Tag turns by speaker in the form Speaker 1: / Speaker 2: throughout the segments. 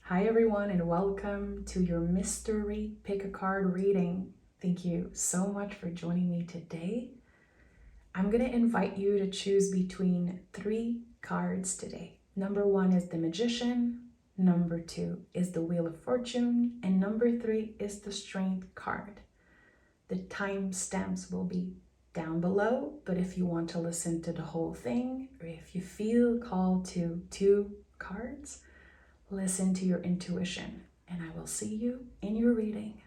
Speaker 1: Hi everyone and welcome to your mystery pick a card reading. Thank you so much for joining me today. I'm going to invite you to choose between 3 cards today. Number 1 is the Magician, number 2 is the Wheel of Fortune, and number 3 is the Strength card. The timestamps will be down below, but if you want to listen to the whole thing, or if you feel called to 2 cards, listen to your intuition, and I will see you in your reading.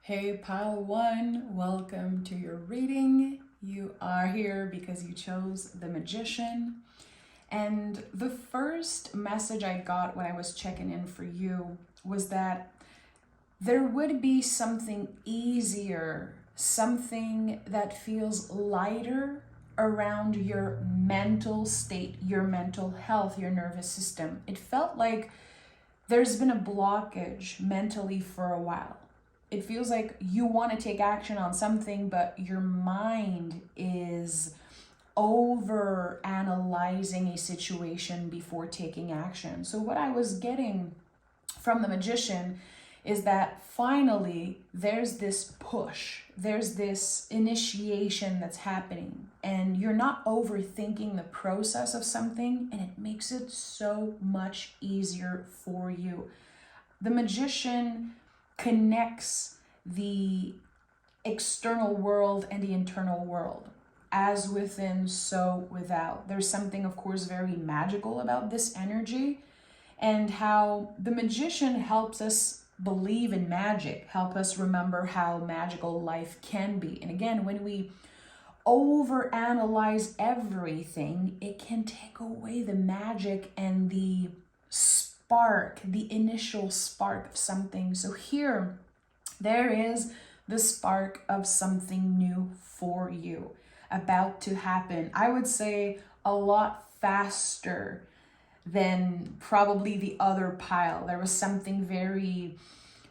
Speaker 1: Hey, Pile 1, welcome to your reading. You are here because you chose the Magician. And the first message I got when I was checking in for you was that there would be something easier, something that feels lighter around your mental state, your mental health, your nervous system. It felt like there's been a blockage mentally for a while. It feels like you want to take action on something, but your mind is over analyzing a situation before taking action. So what I was getting from the Magician is that finally there's this push, there's this initiation that's happening, and you're not overthinking the process of something, and it makes it so much easier for you. The Magician connects the external world and the internal world. As within, so without. There's something, of course, very magical about this energy, and how the Magician helps us believe in magic, help us remember how magical life can be. And again, when we overanalyze everything, it can take away the magic and the spark, the initial spark of something. So here, there is the spark of something new for you about to happen. I would say a lot faster than probably the other pile. There was something very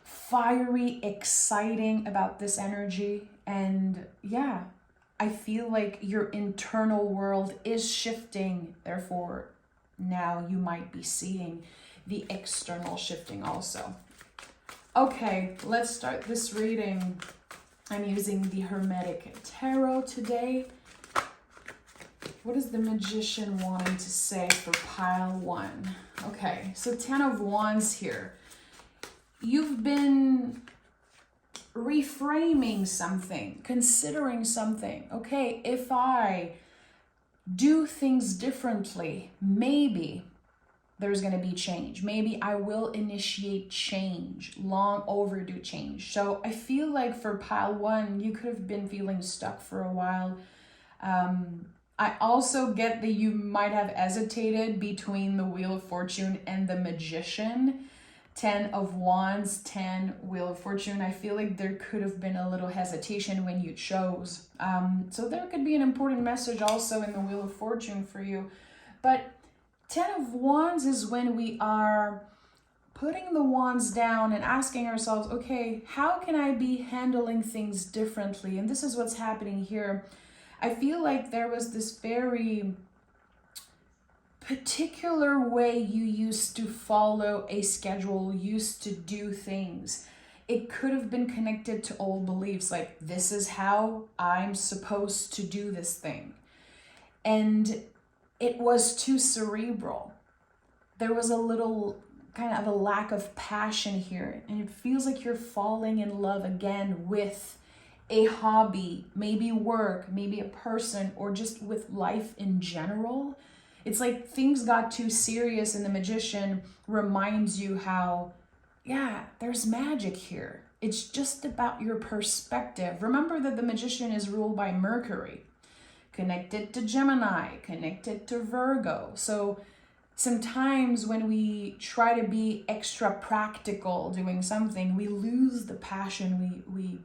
Speaker 1: fiery, exciting about this energy. And yeah, I feel like your internal world is shifting. Therefore, now you might be seeing the external shifting also. Okay, let's start this reading. I'm using the Hermetic Tarot today. What is the Magician wanting to say for pile 1? Okay, so 10 of Wands here. You've been reframing something, considering something. Okay, if I do things differently, maybe there's going to be change. Maybe I will initiate change, long overdue change. So I feel like for pile 1, you could have been feeling stuck for a while. I also get that you might have hesitated between the Wheel of Fortune and the Magician. 10 of Wands, 10 Wheel of Fortune. I feel like there could have been a little hesitation when you chose. So there could be an important message also in the Wheel of Fortune for you. But 10 of Wands is when we are putting the wands down and asking ourselves, okay, how can I be handling things differently? And this is what's happening here. I feel like there was this very particular way you used to follow a schedule, used to do things. It could have been connected to old beliefs, like this is how I'm supposed to do this thing. And it was too cerebral. There was a little kind of a lack of passion here, and it feels like you're falling in love again with a hobby, maybe work, maybe a person, or just with life in general. It's like things got too serious, and the Magician reminds you how, yeah, there's magic here. It's just about your perspective. Remember that the Magician is ruled by Mercury, connected to Gemini, connected to Virgo. So sometimes when we try to be extra practical doing something, we lose the passion, we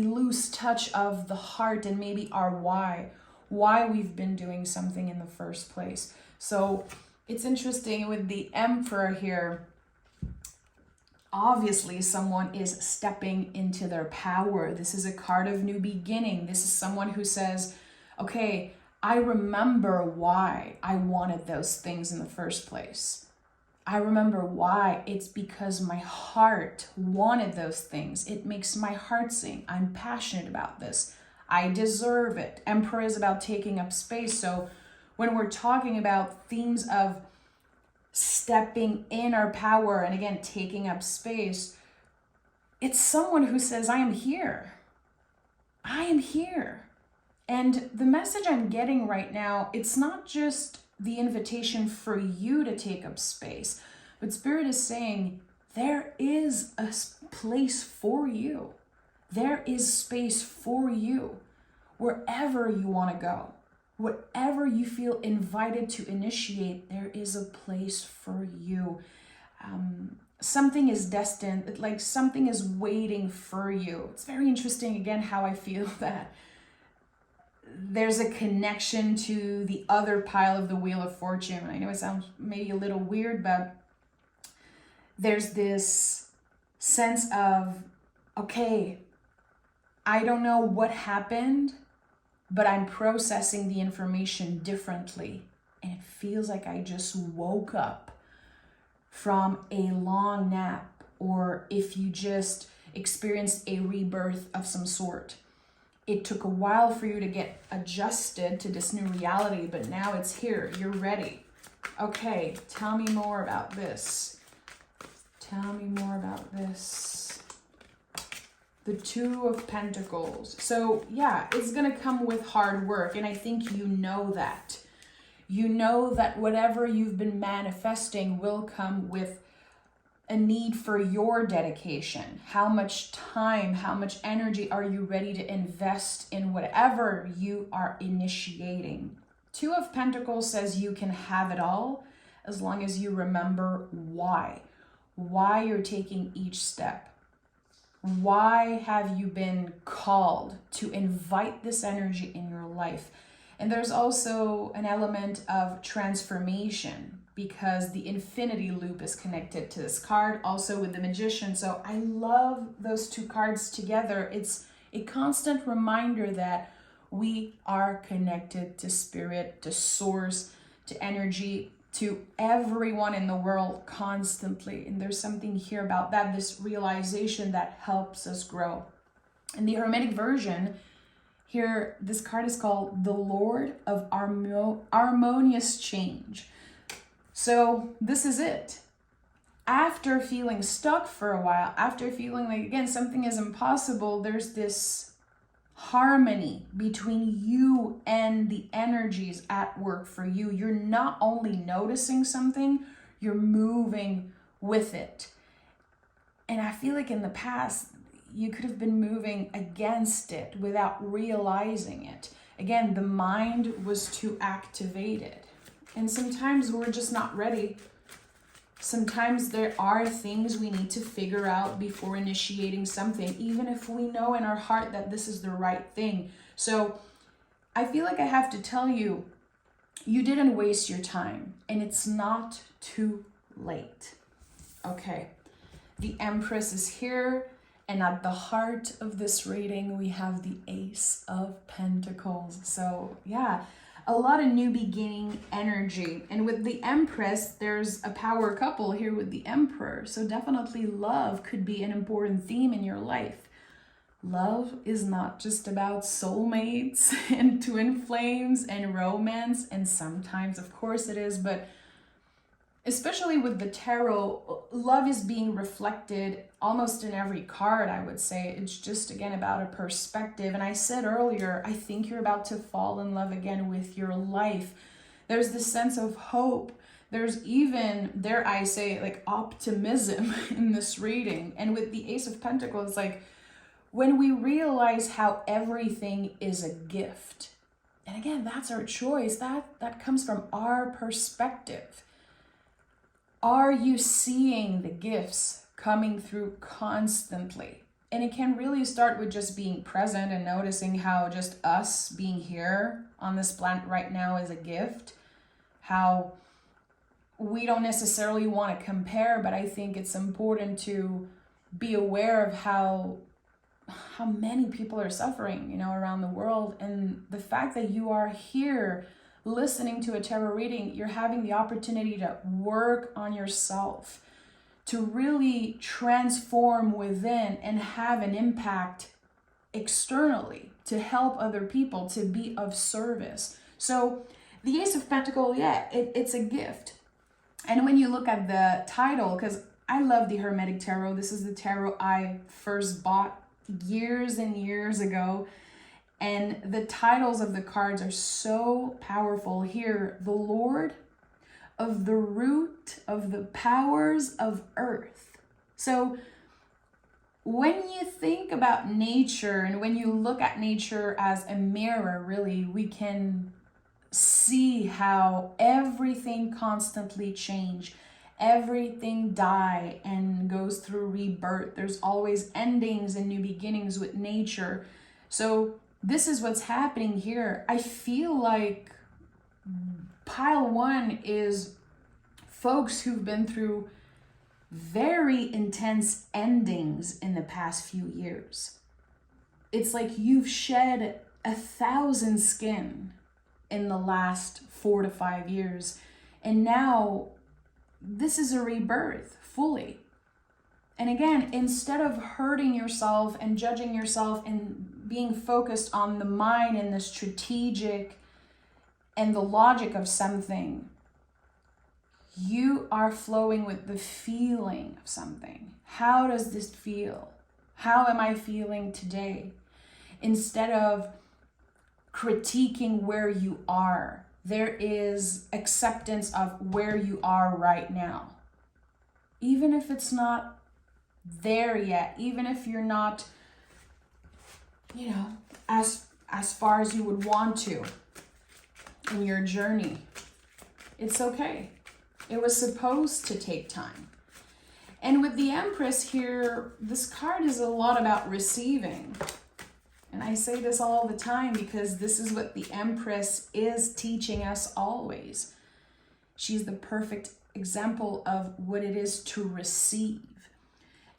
Speaker 1: lose touch of the heart and maybe our why we've been doing something in the first place. So it's interesting with the Emperor here. Obviously, someone is stepping into their power. This is a card of new beginning. This is someone who says, okay, I remember why I wanted those things in the first place. I remember why. It's because my heart wanted those things. It makes my heart sing. I'm passionate about this. I deserve it. Emperor is about taking up space. So when we're talking about themes of stepping in our power and again, taking up space, it's someone who says, I am here. I am here. And the message I'm getting right now, it's not just the invitation for you to take up space, but Spirit is saying there is a place for you. There is space for you wherever you want to go. Whatever you feel invited to initiate, there is a place for you. Something is destined, like something is waiting for you. It's very interesting, again, how I feel that there's a connection to the other pile of the Wheel of Fortune. I know it sounds maybe a little weird, but there's this sense of, okay, I don't know what happened, but I'm processing the information differently. And it feels like I just woke up from a long nap, or if you just experienced a rebirth of some sort. It took a while for you to get adjusted to this new reality, but now it's here. You're ready. Okay, tell me more about this. Tell me more about this. The Two of Pentacles. So yeah, it's going to come with hard work, and I think you know that. You know that whatever you've been manifesting will come with a need for your dedication. How much time, how much energy are you ready to invest in whatever you are initiating? Two of Pentacles says you can have it all as long as you remember why you're taking each step. Why have you been called to invite this energy in your life? And there's also an element of transformation, because the infinity loop is connected to this card, also with the Magician. So I love those two cards together. It's a constant reminder that we are connected to spirit, to source, to energy, to everyone in the world constantly. And there's something here about that, this realization that helps us grow. In the Hermetic version, here, this card is called the Lord of Harmonious Change. So this is it. After feeling stuck for a while, after feeling like, again, something is impossible, there's this harmony between you and the energies at work for you. You're not only noticing something, you're moving with it. And I feel like in the past, you could have been moving against it without realizing it. Again, the mind was too activated. And sometimes we're just not ready. Sometimes there are things we need to figure out before initiating something, even if we know in our heart that this is the right thing. So I feel like I have to tell you, you didn't waste your time, and it's not too late. Okay, the Empress is here, and at the heart of this reading, we have the Ace of Pentacles. So yeah, a lot of new beginning energy. And with the Empress, there's a power couple here with the Emperor. So definitely love could be an important theme in your life. Love is not just about soulmates and twin flames and romance. And sometimes, of course, it is. But especially with the tarot, love is being reflected almost in every card, I would say. It's just, again, about a perspective. And I said earlier, I think you're about to fall in love again with your life. There's this sense of hope. There's even, dare I say, like optimism in this reading. And with the Ace of Pentacles, like when we realize how everything is a gift, and again, that's our choice. That comes from our perspective. Are you seeing the gifts coming through constantly? And it can really start with just being present and noticing how just us being here on this planet right now is a gift. How we don't necessarily want to compare, but I think it's important to be aware of how how many people are suffering, you know, around the world. And the fact that you are here listening to a tarot reading, you're having the opportunity to work on yourself, to really transform within and have an impact externally, to help other people, to be of service. So the Ace of Pentacles, it's a gift. And when you look at the title, because I love the Hermetic Tarot, this is the tarot I first bought years and years ago. And the titles of the cards are so powerful here. The Lord of the root of the powers of earth. So when you think about nature and when you look at nature as a mirror, really, we can see how everything constantly change, everything die and goes through rebirth. There's always endings and new beginnings with nature. So this is what's happening here. I feel like pile one is folks who've been through very intense endings in the past few years. It's like you've shed 1,000 skin in the last 4 to 5 years. And now this is a rebirth fully. And again, instead of hurting yourself and judging yourself and being focused on the mind and the strategic and the logic of something, you are flowing with the feeling of something. How does this feel? How am I feeling today? Instead of critiquing where you are, there is acceptance of where you are right now. Even if it's not there yet, even if you're not, you know, as far as you would want to in your journey, it's okay. It was supposed to take time. And with the Empress here, this card is a lot about receiving. And I say this all the time because this is what the Empress is teaching us always. She's the perfect example of what it is to receive.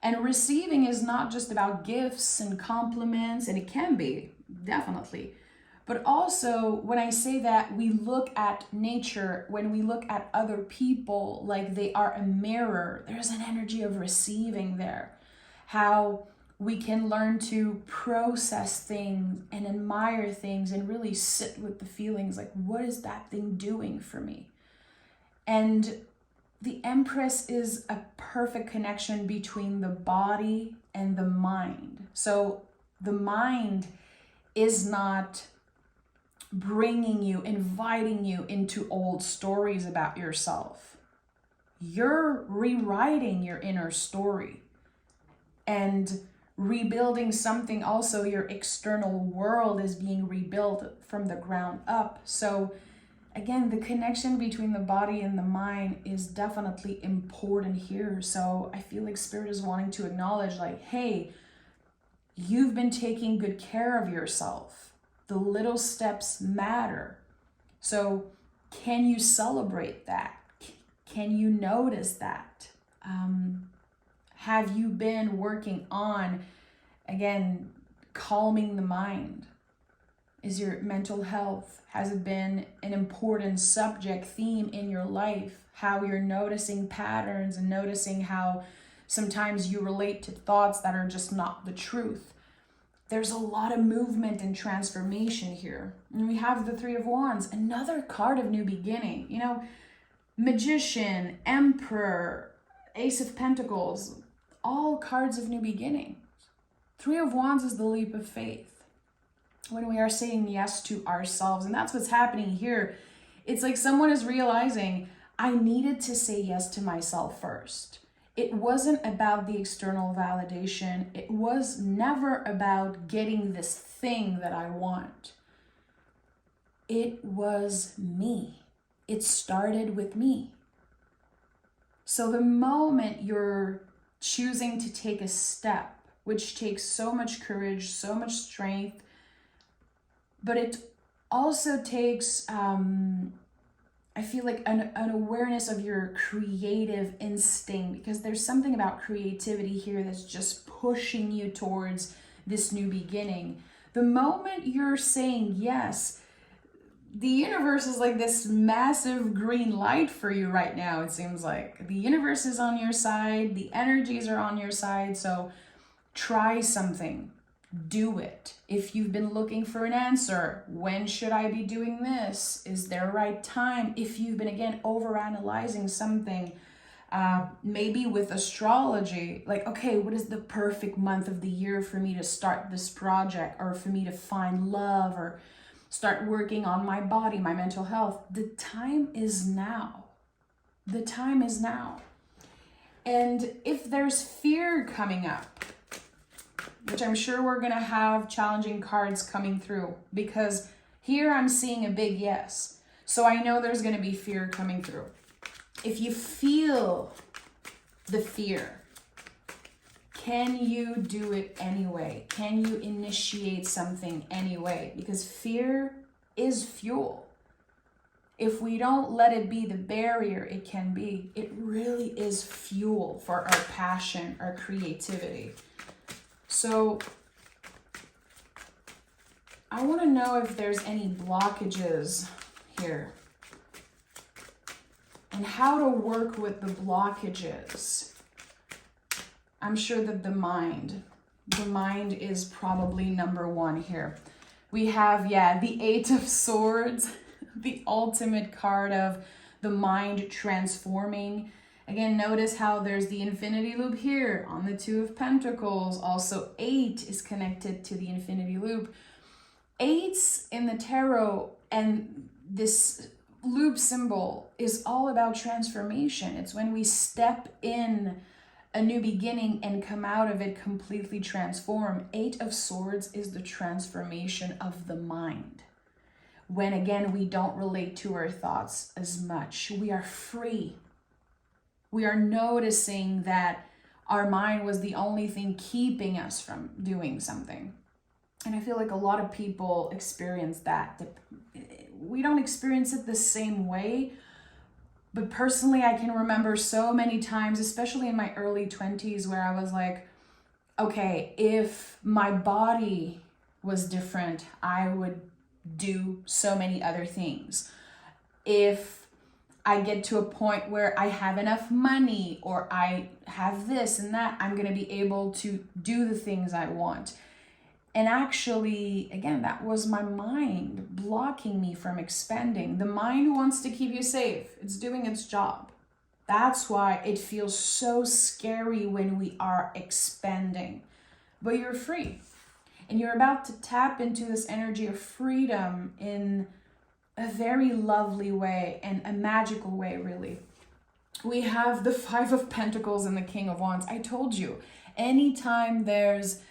Speaker 1: And receiving is not just about gifts and compliments, and it can be, definitely. But also, when I say that, we look at nature, when we look at other people like they are a mirror, there's an energy of receiving there. How we can learn to process things and admire things and really sit with the feelings like, what is that thing doing for me? And the Empress is a perfect connection between the body and the mind. So the mind is not bringing you, inviting you into old stories about yourself. You're rewriting your inner story and rebuilding something. Also, your external world is being rebuilt from the ground up. So again, the connection between the body and the mind is definitely important here. So I feel like Spirit is wanting to acknowledge like, hey, you've been taking good care of yourself. The little steps matter. So can you celebrate that? Can you notice that? Have you been working on, again, calming the mind? Is your mental health, has it been an important subject, theme in your life? How you're noticing patterns and noticing how sometimes you relate to thoughts that are just not the truth. There's a lot of movement and transformation here. And we have the Three of Wands, another card of new beginning. You know, Magician, Emperor, Ace of Pentacles, all cards of new beginning. Three of Wands is the leap of faith. When we are saying yes to ourselves, and that's what's happening here. It's like someone is realizing, I needed to say yes to myself first. It wasn't about the external validation. It was never about getting this thing that I want. It was me. It started with me. So the moment you're choosing to take a step, which takes so much courage, so much strength, but it also takes, I feel like an awareness of your creative instinct, because there's something about creativity here that's just pushing you towards this new beginning. The moment you're saying yes, the universe is like this massive green light for you right now. It seems like the universe is on your side, the energies are on your side. So try something, do it. If you've been looking for an answer, when should I be doing this? Is there a right time? If you've been, again, overanalyzing something, maybe with astrology, like, okay, what is the perfect month of the year for me to start this project, or for me to find love, or start working on my body, my mental health? The time is now. The time is now. And if there's fear coming up, which I'm sure we're going to have challenging cards coming through, because here I'm seeing a big yes. So I know there's going to be fear coming through. If you feel the fear, can you do it anyway? Can you initiate something anyway? Because fear is fuel. If we don't let it be the barrier it can be, it really is fuel for our passion, our creativity. So I want to know if there's any blockages here and how to work with the blockages. I'm sure that the mind is probably number one here. We have, the Eight of Swords, the ultimate card of the mind transforming. Again, notice how there's the infinity loop here on the Two of Pentacles. Also, 8 is connected to the infinity loop. 8s in the tarot and this loop symbol is all about transformation. It's when we step in a new beginning and come out of it completely transformed. 8 of Swords is the transformation of the mind. When, again, we don't relate to our thoughts as much. We are free. We are noticing that our mind was the only thing keeping us from doing something. And I feel like a lot of people experience that. We don't experience it the same way. But personally, I can remember so many times, especially in my early 20s, where I was like, okay, if my body was different, I would do so many other things. If I get to a point where I have enough money, or I have this and that, I'm going to be able to do the things I want. And actually, again, that was my mind blocking me from expanding. The mind wants to keep you safe. It's doing its job. That's why it feels so scary when we are expanding. But you're free. And you're about to tap into this energy of freedom in a very lovely way and a magical way, really. We have the Five of Pentacles and the King of Wands. I told you, anytime there's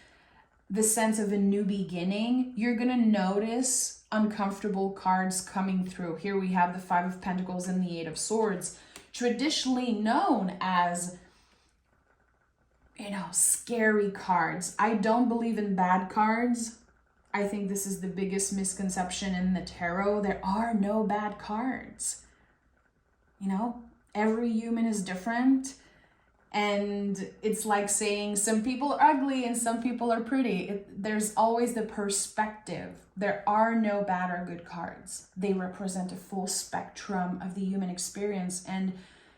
Speaker 1: the sense of a new beginning, you're going to notice uncomfortable cards coming through. Here we have the Five of Pentacles and the Eight of Swords, traditionally known as, scary cards. I don't believe in bad cards. I think this is the biggest misconception in the tarot. There are no bad cards. Every human is different. And it's like saying some people are ugly and some people are pretty. There's always the perspective. There are no bad or good cards. They represent a full spectrum of the human experience, and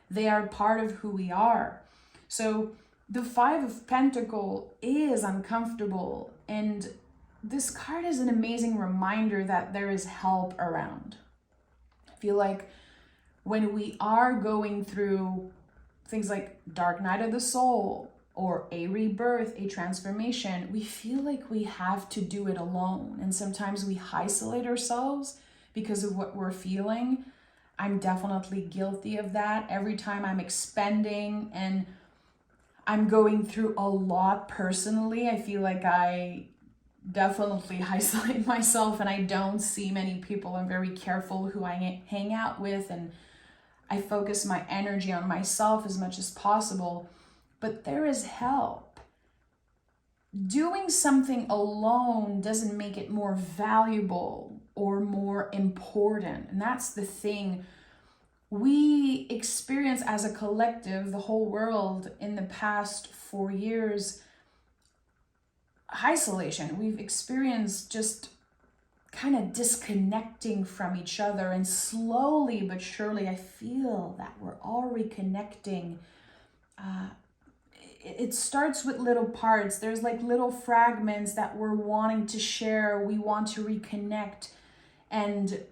Speaker 1: they are part of who we are. So the Five of Pentacles is uncomfortable, and this card is an amazing reminder that there is help around. I feel like when we are going through things like dark night of the soul or a rebirth, a transformation, we feel like we have to do it alone. And sometimes we isolate ourselves because of what we're feeling. I'm definitely guilty of that. Every time I'm expanding and I'm going through a lot personally, I feel like I definitely isolate myself and I don't see many people. I'm very careful who I hang out with, and I focus my energy on myself as much as possible, but there is help. Doing something alone doesn't make it more valuable or more important. And that's the thing. We experience as a collective, the whole world in the past 4 years, isolation. We've experienced just kind of disconnecting from each other, and slowly but surely I feel that we're all reconnecting. It starts with little parts. There's like little fragments that we're wanting to share. We want to reconnect. And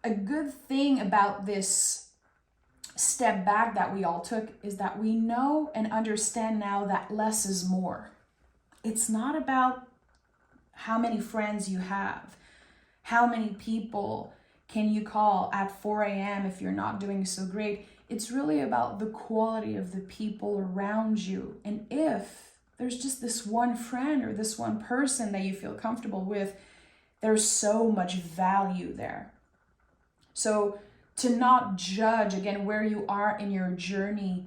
Speaker 1: a good thing about this step back that we all took is that we know and understand now that less is more. It's not about how many friends you have, how many people can you call at 4 a.m. if you're not doing so great. It's really about the quality of the people around you. And if there's just this one friend or this one person that you feel comfortable with, there's so much value there. So to not judge, again, where you are in your journey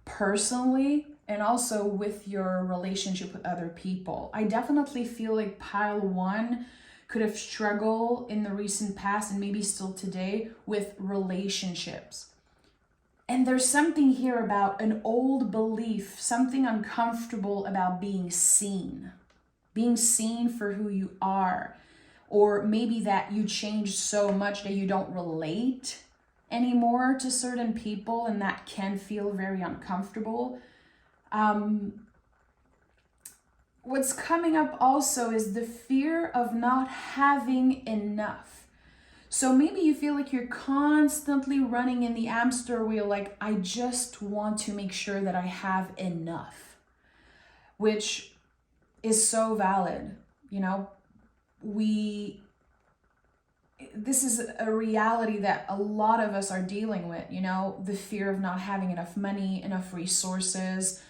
Speaker 1: personally and also with your relationship with other people. I definitely feel like pile 1 could have struggled in the recent past and maybe still today with relationships. And there's something here about an old belief, something uncomfortable about being seen for who you are. Or maybe that you changed so much that you don't relate anymore to certain people, and that can feel very uncomfortable. What's coming up also is the fear of not having enough. So maybe you feel like you're constantly running in the hamster wheel, like, I just want to make sure that I have enough, which is so valid. You know, this is a reality that a lot of us are dealing with, you know, the fear of not having enough money, enough resources,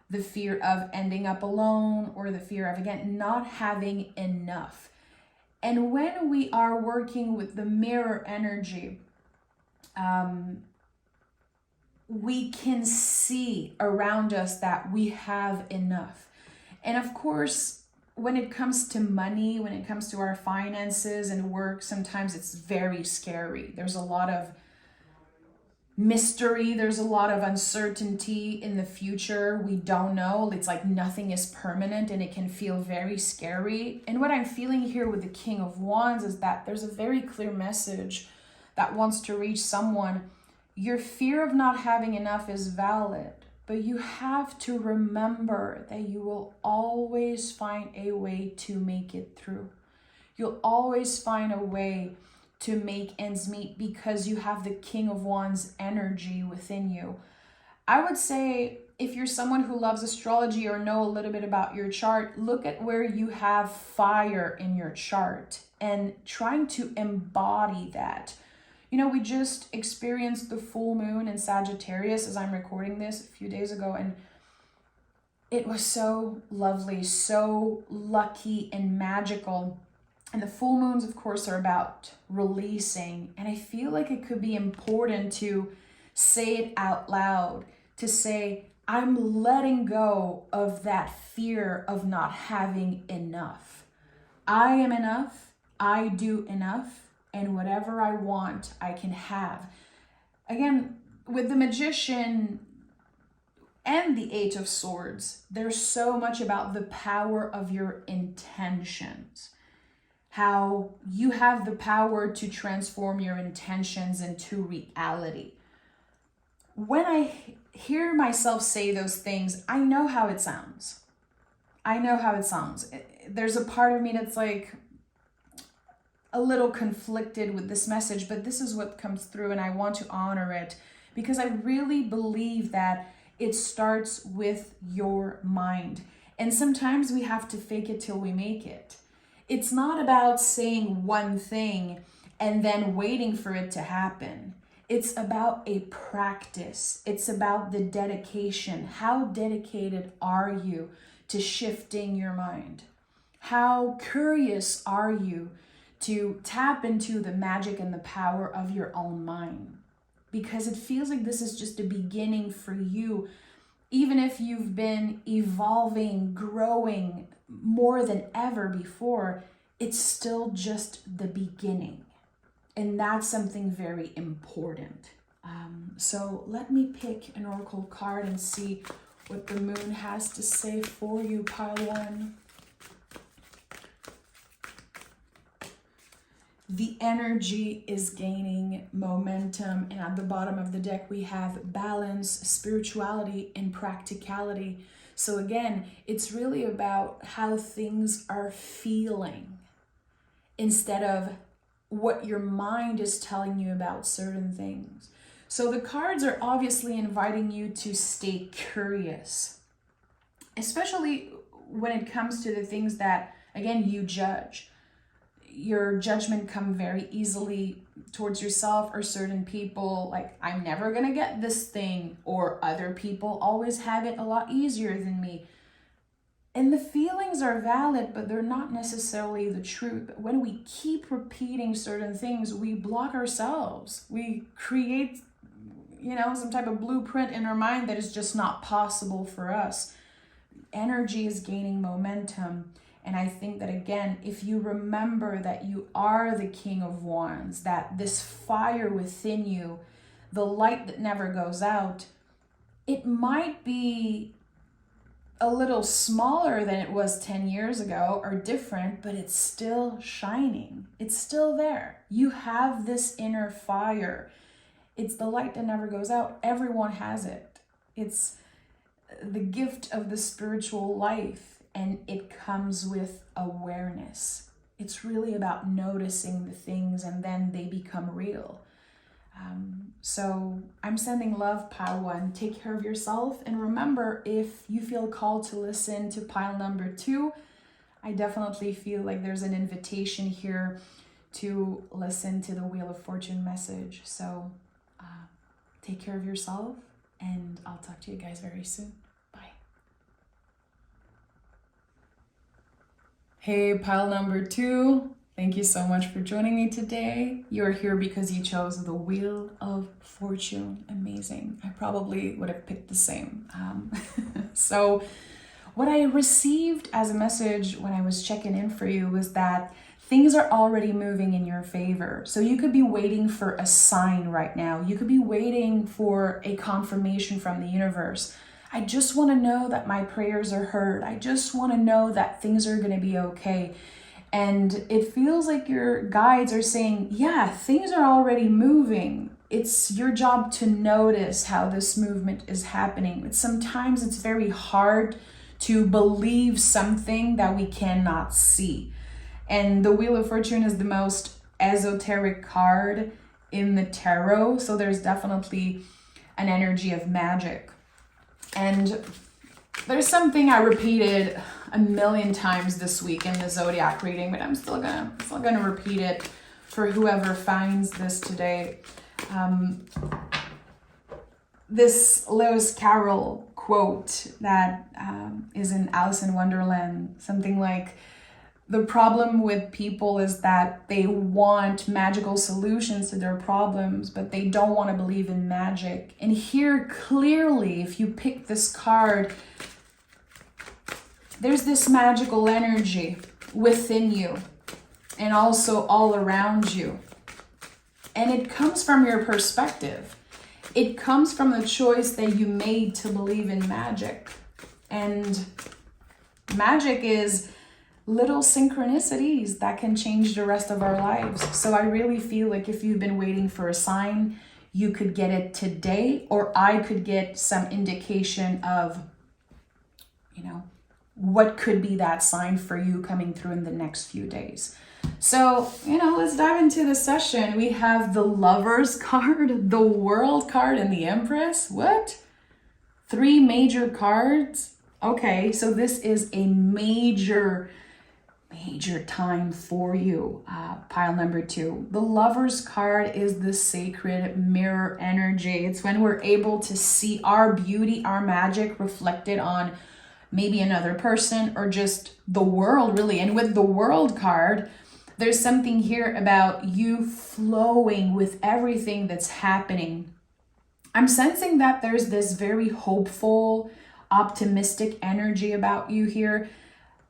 Speaker 1: the fear of ending up alone, or the fear of, again, not having enough. And when we are working with the mirror energy, we can see around us that we have enough. And of course, when it comes to money, when it comes to our finances and work, sometimes it's very scary. There's a lot of mystery. There's a lot of uncertainty in the future. We don't know. It's like nothing is permanent, and it can feel very scary. And what I'm feeling here with the King of Wands is that there's a very clear message that wants to reach someone. Your fear of not having enough is valid, but you have to remember that you will always find a way to make it through. You'll always find a way to make ends meet because you have the King of Wands energy within you. I would say if you're someone who loves astrology or know a little bit about your chart, look at where you have fire in your chart and trying to embody that. You know, we just experienced the full moon in Sagittarius as I'm recording this a few days ago, and it was so lovely, so lucky and magical. And the full moons, of course, are about releasing. And I feel like it could be important to say it out loud, to say, I'm letting go of that fear of not having enough. I am enough. I do enough. And whatever I want, I can have. Again, with the Magician and the Eight of Swords, there's so much about the power of your intentions. How you have the power to transform your intentions into reality. When I hear myself say those things, I know how it sounds. There's a part of me that's like a little conflicted with this message, but this is what comes through, and I want to honor it because I really believe that it starts with your mind. And sometimes we have to fake it till we make it. It's not about saying one thing and then waiting for it to happen. It's about a practice. It's about the dedication. How dedicated are you to shifting your mind? How curious are you to tap into the magic and the power of your own mind? Because it feels like this is just a beginning for you. Even if you've been evolving, growing more than ever before, it's still just the beginning. And that's something very important. So let me pick an oracle card and see what the moon has to say for you, pile 1. the energy is gaining momentum. And at the bottom of the deck, we have balance, spirituality, and practicality. So again, it's really about how things are feeling instead of what your mind is telling you about certain things. So the cards are obviously inviting you to stay curious, especially when it comes to the things that, again, you judge. Your judgment come very easily towards yourself or certain people, like, I'm never gonna get this thing, or other people always have it a lot easier than me. And the feelings are valid, but they're not necessarily the truth. But when we keep repeating certain things, we block ourselves. We create, some type of blueprint in our mind that is just not possible for us. Energy is gaining momentum. And I think that, again, if you remember that you are the King of Wands, that this fire within you, the light that never goes out, it might be a little smaller than it was 10 years ago or different, but it's still shining. It's still there. You have this inner fire. It's the light that never goes out. Everyone has it. It's the gift of the spiritual life, and it comes with awareness. It's really about noticing the things, and then they become real. So I'm sending love, pile 1. Take care of yourself. And remember, if you feel called to listen to pile number 2, I definitely feel like there's an invitation here to listen to the Wheel of Fortune message. So take care of yourself, and I'll talk to you guys very soon. Bye. Hey, pile number 2. Thank you so much for joining me today. You're here because you chose the Wheel of Fortune. Amazing. I probably would have picked the same. So what I received as a message when I was checking in for you was that things are already moving in your favor. So you could be waiting for a sign right now. You could be waiting for a confirmation from the universe. I just want to know that my prayers are heard. I just want to know that things are going to be okay. And it feels like your guides are saying, yeah, things are already moving. It's your job to notice how this movement is happening. But sometimes it's very hard to believe something that we cannot see. And the Wheel of Fortune is the most esoteric card in the tarot. So there's definitely an energy of magic. And there's something I repeated a million times this week in the zodiac reading, but I'm still gonna repeat it for whoever finds this today. This Lewis Carroll quote that is in Alice in Wonderland, something like, the problem with people is that they want magical solutions to their problems, but they don't want to believe in magic. And here, clearly, if you pick this card, there's this magical energy within you and also all around you. And it comes from your perspective. It comes from the choice that you made to believe in magic. And magic is little synchronicities that can change the rest of our lives. So I really feel like if you've been waiting for a sign, you could get it today, or I could get some indication of, what could be that sign for you coming through in the next few days. So, let's dive into the session. We have the Lovers card, the World card, and the Empress. What? 3 major cards? Okay, so this is a major time for you. Pile number 2. The Lovers card is the sacred mirror energy. It's when we're able to see our beauty, our magic reflected on maybe another person or just the world, really. And with the World card, there's something here about you flowing with everything that's happening. I'm sensing that there's this very hopeful, optimistic energy about you here.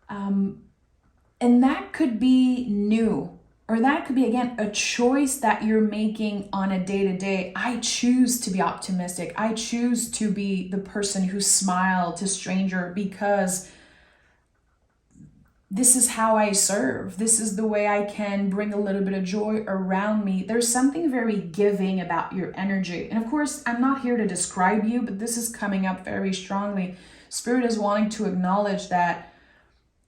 Speaker 1: And that could be new, or that could be, again, a choice that you're making on a day-to-day. I choose to be optimistic. I choose to be the person who smiled to stranger because this is how I serve. This is the way I can bring a little bit of joy around me. There's something very giving about your energy. And of course, I'm not here to describe you, but this is coming up very strongly. Spirit is wanting to acknowledge that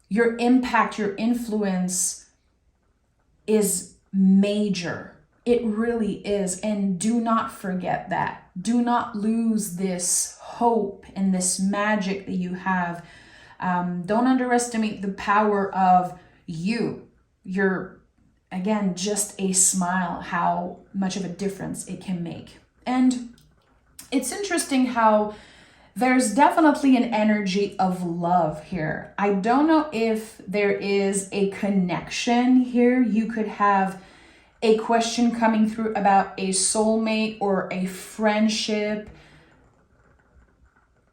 Speaker 1: your impact, your influence is major. It really is. And do not forget that. Do not lose this hope and this magic that you have. Don't underestimate the power of you. You're, again, just a smile, how much of a difference it can make. And it's interesting how there's definitely an energy of love here. I don't know if there is a connection here. You could have a question coming through about a soulmate or a friendship.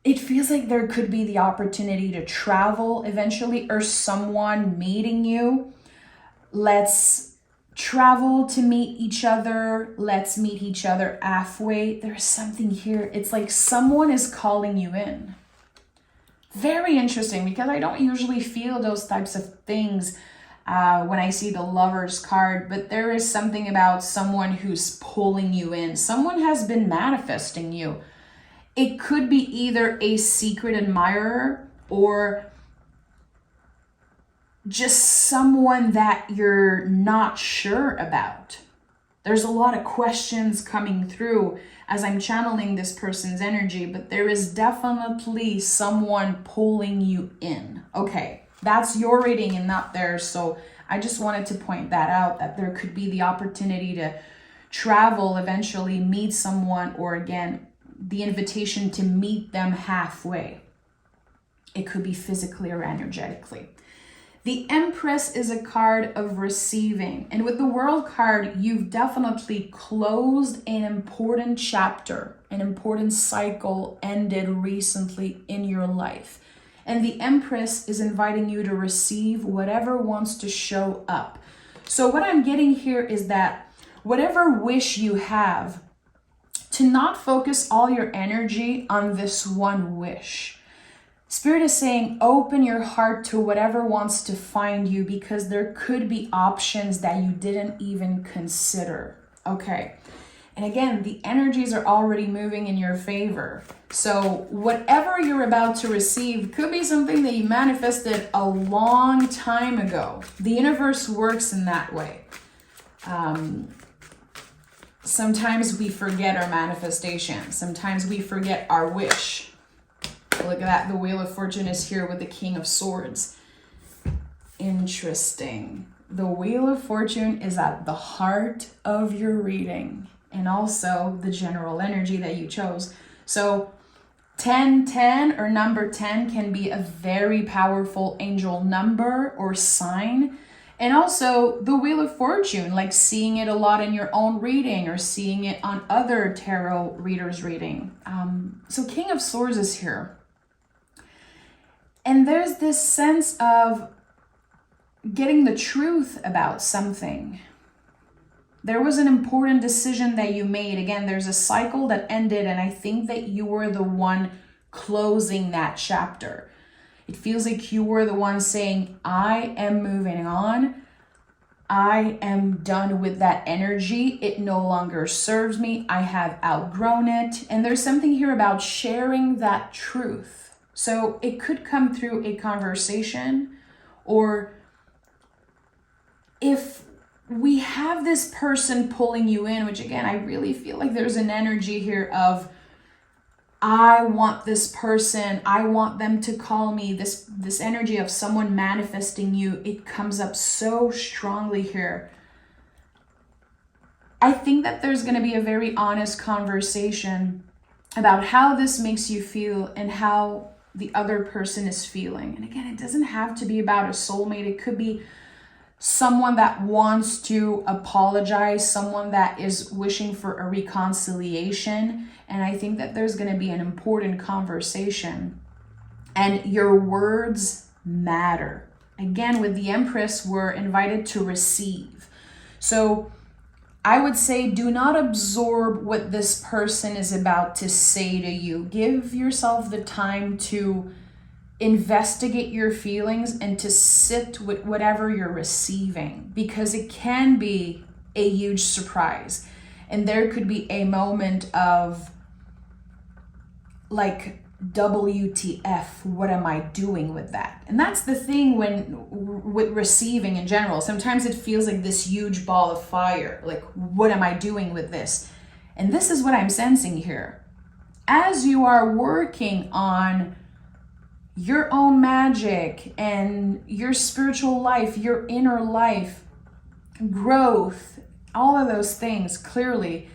Speaker 1: It feels like there could be the opportunity to travel eventually, or someone meeting you. Let's travel to meet each other. Let's meet each other halfway. There's something here. It's like someone is calling you in. Very interesting, because I don't usually feel those types of things when I see the Lovers card, but there is something about someone who's pulling you in. Someone has been manifesting you. It could be either a secret admirer or just someone that you're not sure about. There's a lot of questions coming through as I'm channeling this person's energy, but there is definitely someone pulling you in. Okay, that's your reading and not theirs. So I just wanted to point that out, that there could be the opportunity to travel, eventually meet someone, or again, the invitation to meet them halfway. It could be physically or energetically. The Empress is a card of receiving. And with the World card, you've definitely closed an important chapter, an important cycle ended recently in your life. And the Empress is inviting you to receive whatever wants to show up. So what I'm getting here is that whatever wish you have, to not focus all your energy on this one wish. Spirit is saying, open your heart to whatever wants to find you, because there could be options that you didn't even consider. Okay. And again, the energies are already moving in your favor. So whatever you're about to receive could be something that you manifested a long time ago. The universe works in that way. Sometimes we forget our manifestation. Sometimes we forget our wish. Look at that. The Wheel of Fortune is here with the King of Swords. Interesting. The Wheel of Fortune is at the heart of your reading, and also the general energy that you chose. So 1010 or number 10 can be a very powerful angel number or sign. And also the Wheel of Fortune, like seeing it a lot in your own reading or seeing it on other tarot readers' reading. So King of Swords is here. And there's this sense of getting the truth about something. There was an important decision that you made. Again, there's a cycle that ended, and I think that you were the one closing that chapter. It feels like you were the one saying, I am moving on. I am done with that energy. It no longer serves me. I have outgrown it. And there's something here about sharing that truth. So it could come through a conversation, or if we have this person pulling you in, which again, I really feel like there's an energy here of, I want this person, I want them to call me, this energy of someone manifesting you, it comes up so strongly here. I think that there's going to be a very honest conversation about how this makes you feel and how the other person is feeling. And again, it doesn't have to be about a soulmate. It could be someone that wants to apologize, someone that is wishing for a reconciliation. And I think that there's going to be an important conversation. And your words matter. Again, with the Empress, we're invited to receive. So I would say, do not absorb what this person is about to say to you. Give yourself the time to investigate your feelings and to sit with whatever you're receiving, because it can be a huge surprise. And there could be a moment of like, WTF, what am I doing with that? And that's the thing with receiving in general. Sometimes it feels like this huge ball of fire. Like, what am I doing with this? And this is what I'm sensing here. As you are working on your own magic and your spiritual life, your inner life, growth, all of those things, clearly,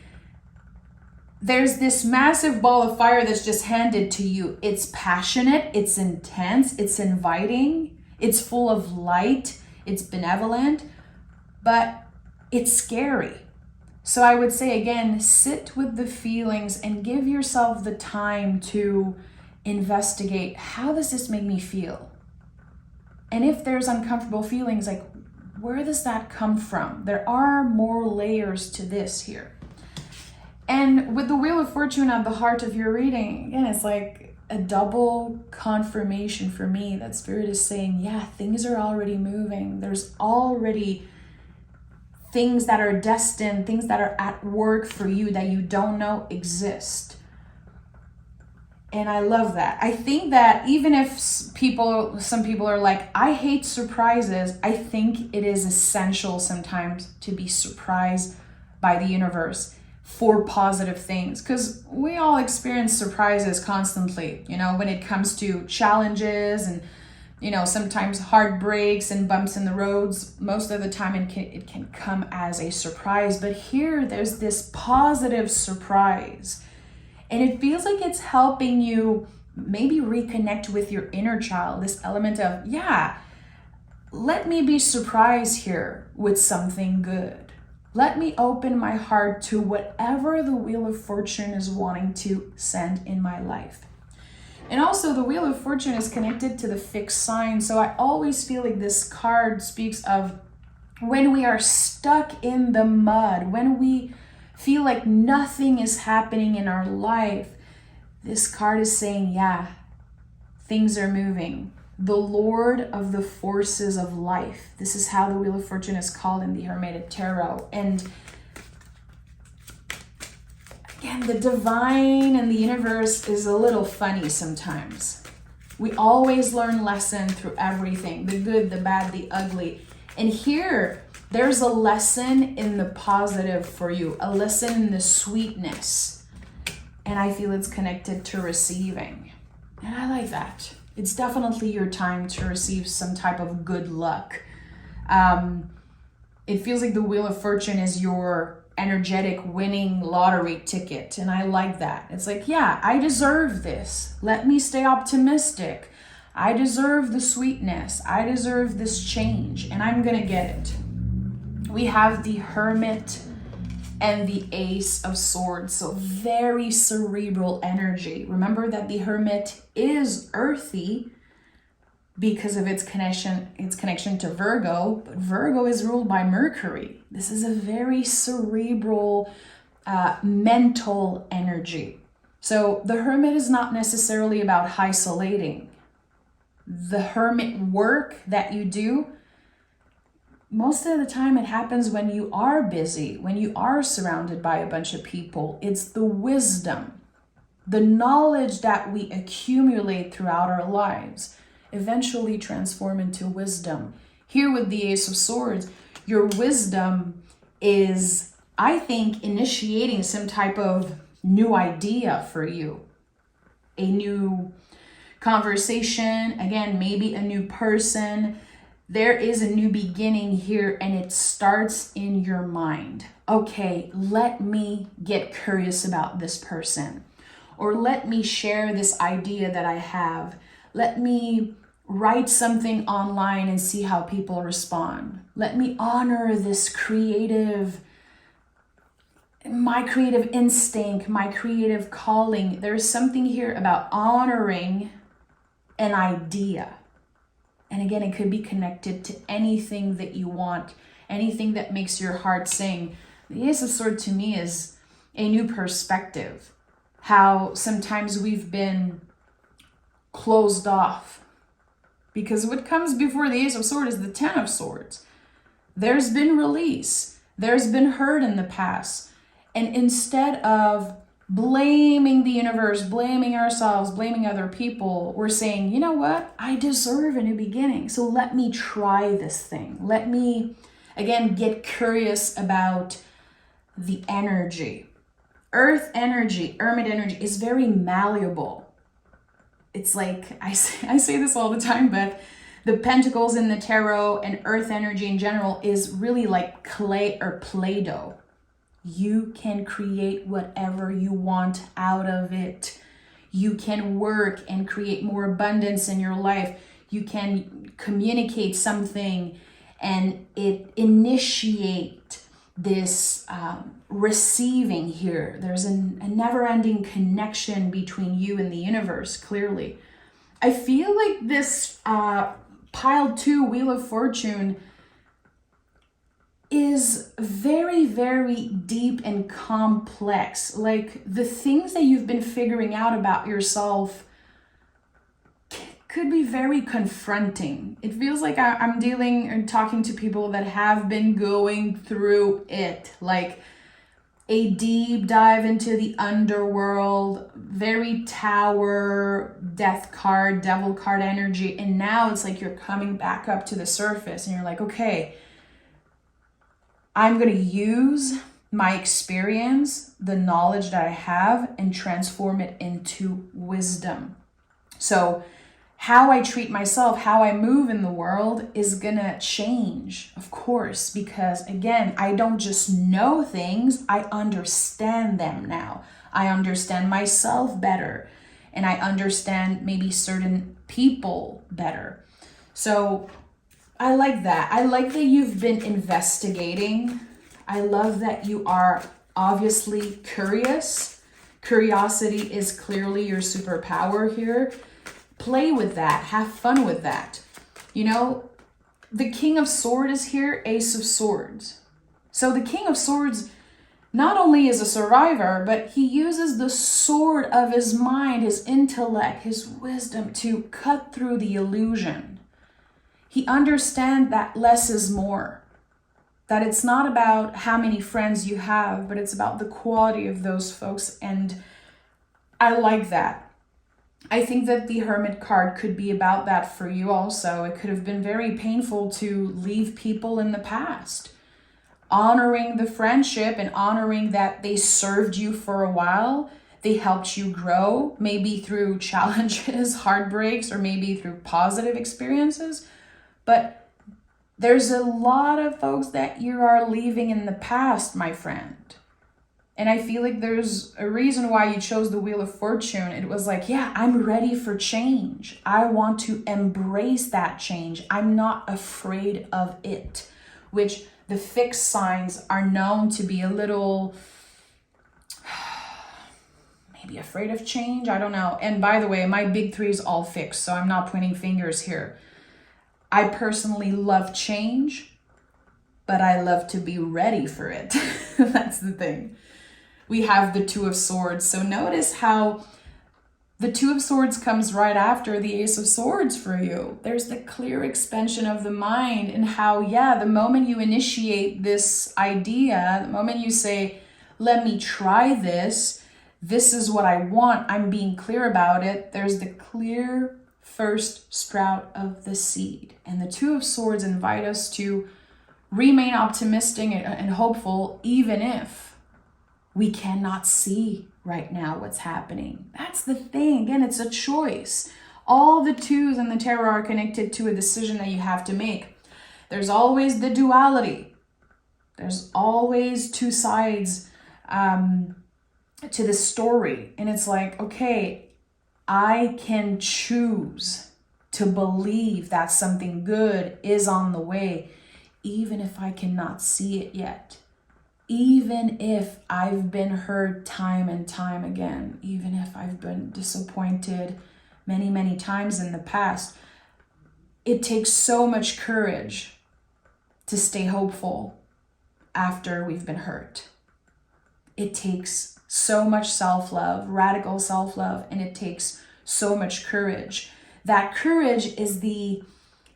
Speaker 1: there's this massive ball of fire that's just handed to you. It's passionate, it's intense, it's inviting, it's full of light, it's benevolent, but it's scary. So I would say, again, sit with the feelings and give yourself the time to investigate, how does this make me feel? And if there's uncomfortable feelings, like, where does that come from? There are more layers to this here. And with the Wheel of Fortune at the heart of your reading, again, it's like a double confirmation for me that Spirit is saying, yeah, things are already moving. There's already things that are destined, things that are at work for you that you don't know exist. And I love that. I think that even if some people are like, I hate surprises, I think it is essential sometimes to be surprised by the universe for positive things, because we all experience surprises constantly, when it comes to challenges and, sometimes heartbreaks and bumps in the roads. Most of the time it can come as a surprise, but here there's this positive surprise. And it feels like it's helping you maybe reconnect with your inner child, this element of, yeah, let me be surprised here with something good. Let me open my heart to whatever the Wheel of Fortune is wanting to send in my life. And also the Wheel of Fortune is connected to the fixed sign. So I always feel like this card speaks of when we are stuck in the mud, when we feel like nothing is happening in our life, this card is saying, yeah, things are moving. The Lord of the forces of life. This is how the Wheel of Fortune is called in the Hermetic Tarot. And again, the divine and the universe is a little funny sometimes. We always learn lesson through everything, the good, the bad, the ugly. And here, there's a lesson in the positive for you, a lesson in the sweetness. And I feel it's connected to receiving. And I like that. It's definitely your time to receive some type of good luck. It feels like the Wheel of Fortune is your energetic winning lottery ticket. And I like that. It's like, yeah, I deserve this. Let me stay optimistic. I deserve the sweetness. I deserve this change, and I'm going to get it. We have the Hermit and the Ace of Swords, so very cerebral energy. Remember that the Hermit is earthy because of its connection to Virgo, but Virgo is ruled by Mercury. This is a very cerebral, mental energy. So the Hermit is not necessarily about isolating. The Hermit work that you do, most of the time it happens when you are busy, when you are surrounded by a bunch of people. It's the wisdom, the knowledge that we accumulate throughout our lives eventually transform into wisdom. Here with the Ace of Swords, your wisdom is, I think, initiating some type of new idea for you, a new conversation, again, maybe a new person. There is a new beginning here, and it starts in your mind. Okay, let me get curious about this person, or let me share this idea that I have. Let me write something online and see how people respond. Let me honor this my creative instinct, my creative calling. There's something here about honoring an idea. And again, it could be connected to anything that you want, anything that makes your heart sing. The Ace of Swords to me is a new perspective. How sometimes we've been closed off Because what comes before the Ace of Swords is the Ten of Swords. There's been release. There's been hurt in the past. And instead of blaming the universe, blaming ourselves, blaming other people, we're saying, you know what? I deserve a new beginning. So let me try this thing. Let me, again, get curious about the energy. Earth energy, Hermit energy is very malleable. It's like, I say this all the time, but the pentacles in the tarot and earth energy in general is really like clay or Play-Doh. You can create whatever you want out of it. You can work and create more abundance in your life. You can communicate something and it initiate this receiving here. There's a never-ending connection between you and the universe, clearly. I feel like this pile 2 Wheel of Fortune is very, very deep and complex. Like the things that you've been figuring out about yourself could be very confronting. It feels like I'm dealing and talking to people that have been going through it, like a deep dive into the underworld, very Tower, Death card, Devil card energy. And now it's like you're coming back up to the surface and you're like, okay, I'm going to use my experience, the knowledge that I have, and transform it into wisdom. So how I treat myself, how I move in the world is going to change, of course, because again, I don't just know things, I understand them now. I understand myself better, and I understand maybe certain people better. So I like that. I like that you've been investigating. I love that you are obviously curious. Curiosity is clearly your superpower here. Play with that. Have fun with that. You know, the King of Swords is here, Ace of Swords. So the King of Swords not only is a survivor, but he uses the sword of his mind, his intellect, his wisdom to cut through the illusion. He understands that less is more. That it's not about how many friends you have, but it's about the quality of those folks. And I like that. I think that the Hermit card could be about that for you also. It could have been very painful to leave people in the past. Honoring the friendship and honoring that they served you for a while. They helped you grow, maybe through challenges, heartbreaks, or maybe through positive experiences. But there's a lot of folks that you are leaving in the past, my friend. And I feel like there's a reason why you chose the Wheel of Fortune. It was like, yeah, I'm ready for change. I want to embrace that change. I'm not afraid of it, which the fixed signs are known to be a little, maybe afraid of change. I don't know. And by the way, my big 3 is all fixed, so I'm not pointing fingers here. I personally love change, but I love to be ready for it. That's the thing. We have the 2 of Swords. So notice how the 2 of Swords comes right after the Ace of Swords for you. There's the clear expansion of the mind and how, yeah, the moment you initiate this idea, the moment you say, let me try this, this is what I want, I'm being clear about it, there's the clear first sprout of the seed. And the 2 of Swords invite us to remain optimistic and hopeful, even if we cannot see right now what's happening. That's the thing. Again, it's a choice. All the 2s in the tarot are connected to a decision that you have to make. There's always the duality. There's always 2 sides to the story. And it's like, okay, I can choose to believe that something good is on the way, even if I cannot see it yet. Even if I've been hurt time and time again, even if I've been disappointed many, many times in the past, it takes so much courage to stay hopeful after we've been hurt. It takes so much self-love, radical self-love, and it takes so much courage that courage is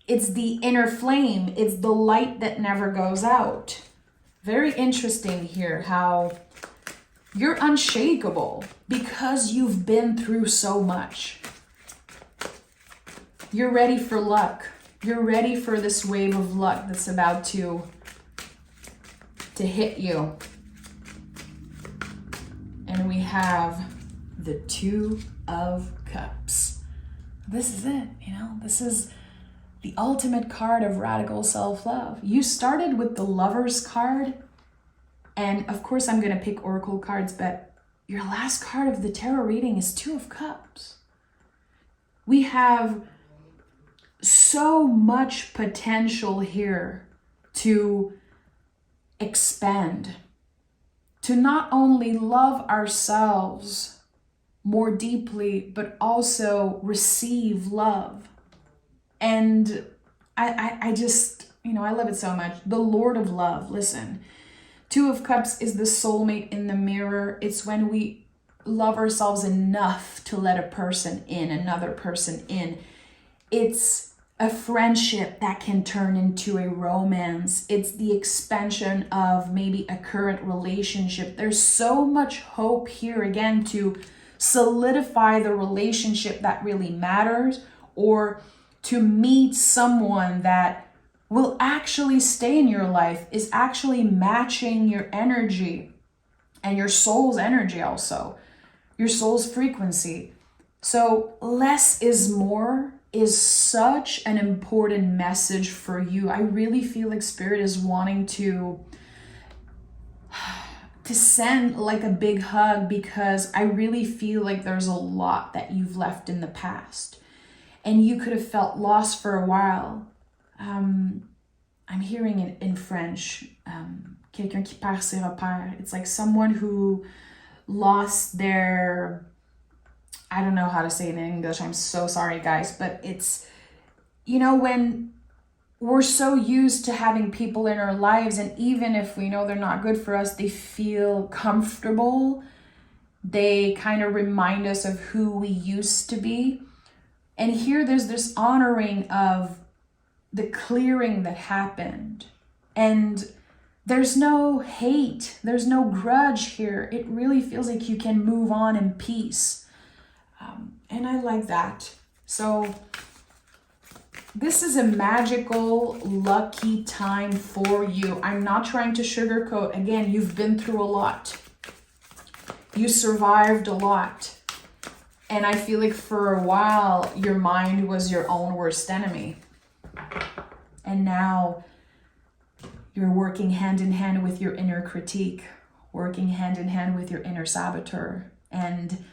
Speaker 1: it's the inner flame. It's the light that never goes out. Very interesting here how you're unshakable because you've been through so much. You're ready for luck. You're ready for this wave of luck that's about to hit you. And we have the Two of Cups. This is it, this is the ultimate card of radical self-love. You started with the Lover's card, and of course I'm going to pick oracle cards, but your last card of the tarot reading is Two of Cups. We have so much potential here to expand, to not only love ourselves more deeply, but also receive love. And I just, I love it so much. The Lord of Love, listen. Two of Cups is the soulmate in the mirror. It's when we love ourselves enough to let another person in. It's a friendship that can turn into a romance. It's the expansion of maybe a current relationship. There's so much hope here, again, to solidify the relationship that really matters, or to meet someone that will actually stay in your life, is actually matching your energy and your soul's energy also, your soul's frequency. So less is more is such an important message for you. I really feel like Spirit is wanting to send like a big hug, because I really feel like there's a lot that you've left in the past. And you could have felt lost for a while. I'm hearing it in French. Quelqu'un qui perd ses repères. It's like someone who lost their... I don't know how to say it in English. I'm so sorry, guys. But it's, when we're so used to having people in our lives, and even if we know they're not good for us, they feel comfortable. They kind of remind us of who we used to be. And here there's this honoring of the clearing that happened. And there's no hate. There's no grudge here. It really feels like you can move on in peace. And I like that. So this is a magical, lucky time for you. I'm not trying to sugarcoat. Again, you've been through a lot. You survived a lot. And I feel like for a while, your mind was your own worst enemy. And now you're working hand in hand with your inner critique, working hand in hand with your inner saboteur, and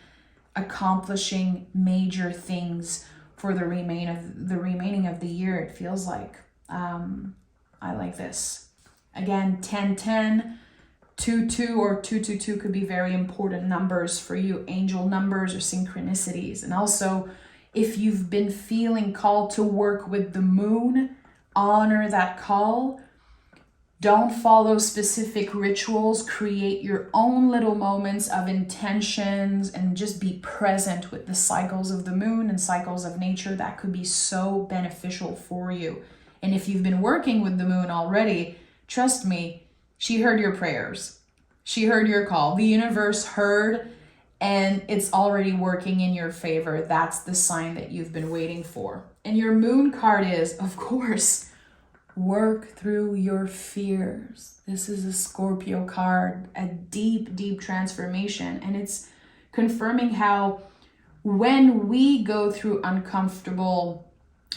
Speaker 1: accomplishing major things for the remaining of the year, it feels like. I like this. Again, 10-10, 2-2, or 2-2-2 could be very important numbers for you, angel numbers or synchronicities. And also, if you've been feeling called to work with the moon, honor that call. Don't follow specific rituals. Create your own little moments of intentions and just be present with the cycles of the moon and cycles of nature. That could be so beneficial for you. And if you've been working with the moon already, trust me, she heard your prayers. She heard your call. The universe heard, and it's already working in your favor. That's the sign that you've been waiting for. And your moon card is, of course, work through your fears. This is a Scorpio card, a deep, deep transformation. And it's confirming how when we go through uncomfortable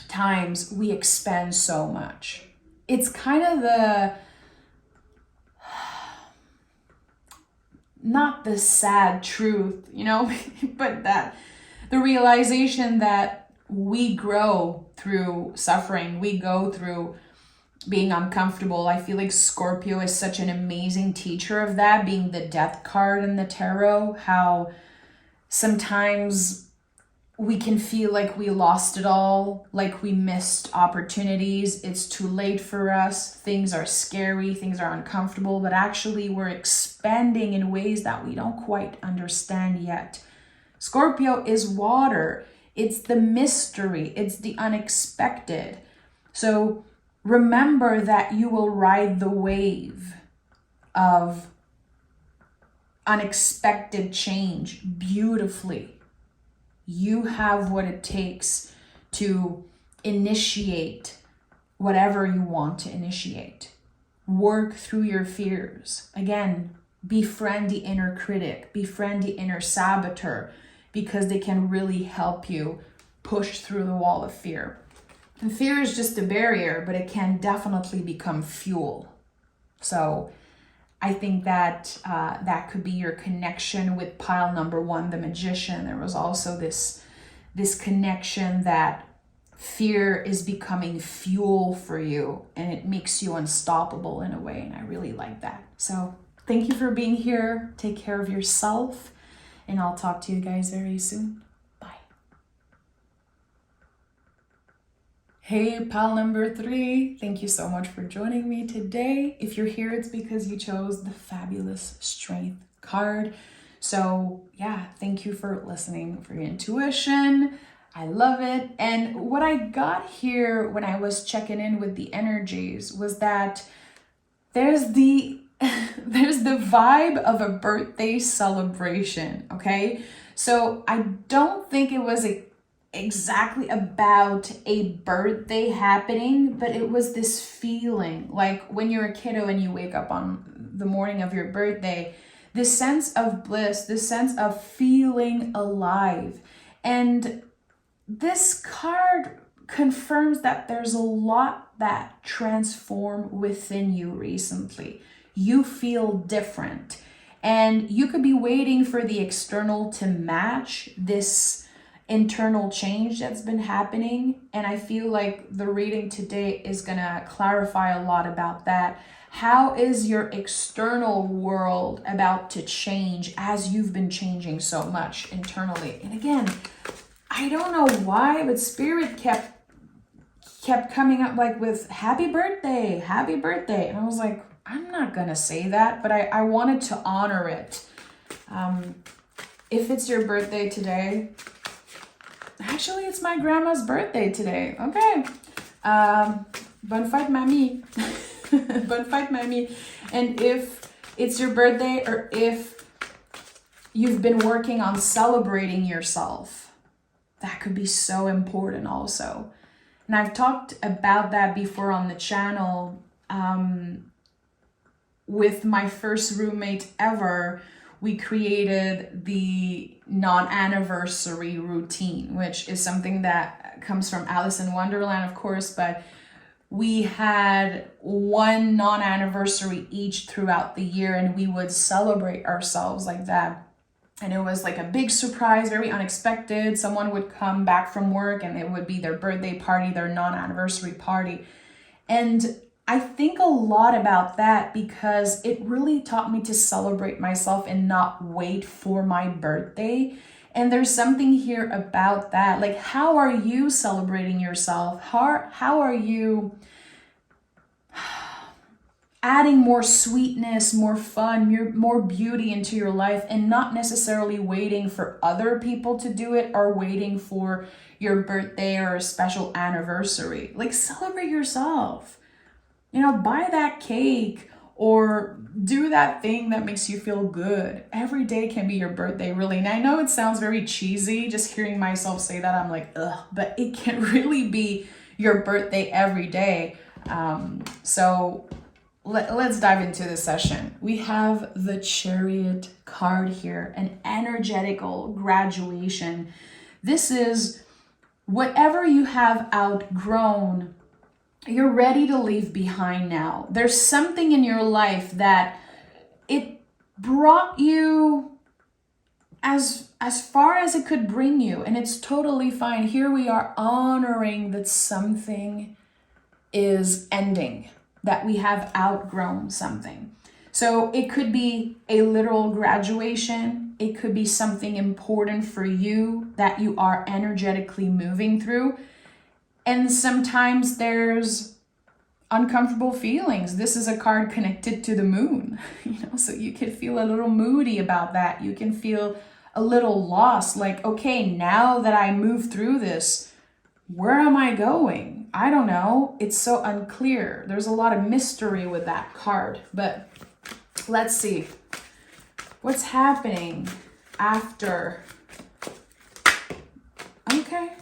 Speaker 1: times, we expand so much. It's kind of not the sad truth, but that the realization that we grow through suffering, we go through being uncomfortable. I feel like Scorpio is such an amazing teacher of that, being the death card in the tarot, how sometimes we can feel like we lost it all, like we missed opportunities. It's too late for us. Things are scary, things are uncomfortable, but actually we're expanding in ways that we don't quite understand yet. Scorpio is water. It's the mystery. It's the unexpected. So remember that you will ride the wave of unexpected change beautifully. You have what it takes to initiate whatever you want to initiate. Work through your fears. Again, befriend the inner critic, befriend the inner saboteur, because they can really help you push through the wall of fear. And fear is just a barrier, but it can definitely become fuel. So I think that that could be your connection with pile number 1, the magician. There was also this connection that fear is becoming fuel for you, and it makes you unstoppable in a way, and I really like that. So thank you for being here. Take care of yourself, and I'll talk to you guys very soon. Bye. Hey, pal number 3. Thank you so much for joining me today. If you're here, it's because you chose the fabulous Strength card. So yeah, thank you for listening, for your intuition. I love it. And what I got here when I was checking in with the energies was that there's the vibe of a birthday celebration, okay? So I don't think it was exactly about a birthday happening, but it was this feeling like when you're a kiddo and you wake up on the morning of your birthday, this sense of bliss, this sense of feeling alive. And this card confirms that there's a lot that transformed within you recently. You feel different, and you could be waiting for the external to match this internal change that's been happening. And I feel like the reading today is gonna clarify a lot about that. How is your external world about to change as you've been changing so much internally? And again, I don't know why, but Spirit kept coming up like with happy birthday. And I was like, I'm not gonna say that, but I wanted to honor it. If it's your birthday today, actually it's my grandma's birthday today. Okay. Bonne fête, mamie. Bonne fête, mamie. And if it's your birthday, or if you've been working on celebrating yourself, that could be so important also. And I've talked about that before on the channel. With my first roommate ever, we created the non-anniversary routine, which is something that comes from Alice in Wonderland, of course, but we had one non-anniversary each throughout the year, and we would celebrate ourselves like that. And it was like a big surprise, very unexpected. Someone would come back from work and it would be their birthday party, their non-anniversary party. And I think a lot about that because it really taught me to celebrate myself and not wait for my birthday. And there's something here about that. Like, how are you celebrating yourself? How are you adding more sweetness, more fun, more beauty into your life, and not necessarily waiting for other people to do it or waiting for your birthday or a special anniversary? Like, celebrate yourself. You know, buy that cake or do that thing that makes you feel good. Every day can be your birthday, really. And I know it sounds very cheesy, just hearing myself say that, I'm like, ugh, but it can really be your birthday every day. So let's dive into this session. We have the Chariot card here, an energetical graduation. This is whatever you have outgrown, you're ready to leave behind now. There's something in your life that it brought you as far as it could bring you, and it's totally fine. Here we are honoring that something is ending, that we have outgrown something. So it could be a literal graduation. It could be something important for you that you are energetically moving through. And sometimes there's uncomfortable feelings. This is a card connected to the moon, so you could feel a little moody about that. You can feel a little lost. Like, okay, now that I move through this, where am I going? I don't know. It's so unclear. There's a lot of mystery with that card. But let's see. What's happening after? Okay.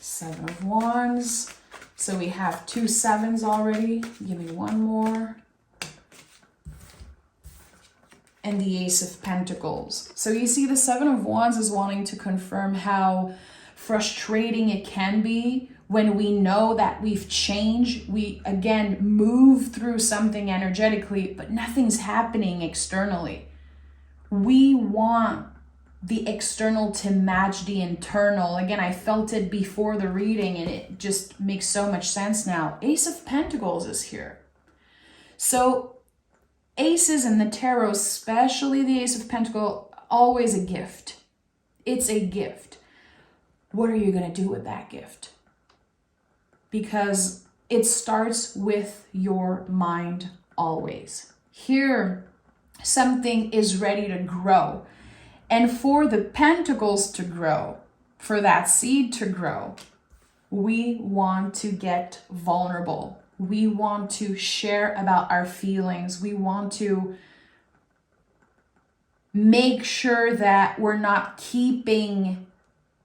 Speaker 1: 7 of Wands. So we have 2 sevens already. Give me one more. And the Ace of Pentacles. So you see the 7 of Wands is wanting to confirm how frustrating it can be when we know that we've changed. We, again, move through something energetically, but nothing's happening externally. We want the external to match the internal. Again, I felt it before the reading and it just makes so much sense now. Ace of Pentacles is here. So aces in the tarot, especially the Ace of Pentacles, always a gift. It's a gift. What are you going to do with that gift? Because it starts with your mind always. Here, something is ready to grow. And for the pentacles to grow, for that seed to grow, we want to get vulnerable. We want to share about our feelings. We want to make sure that we're not keeping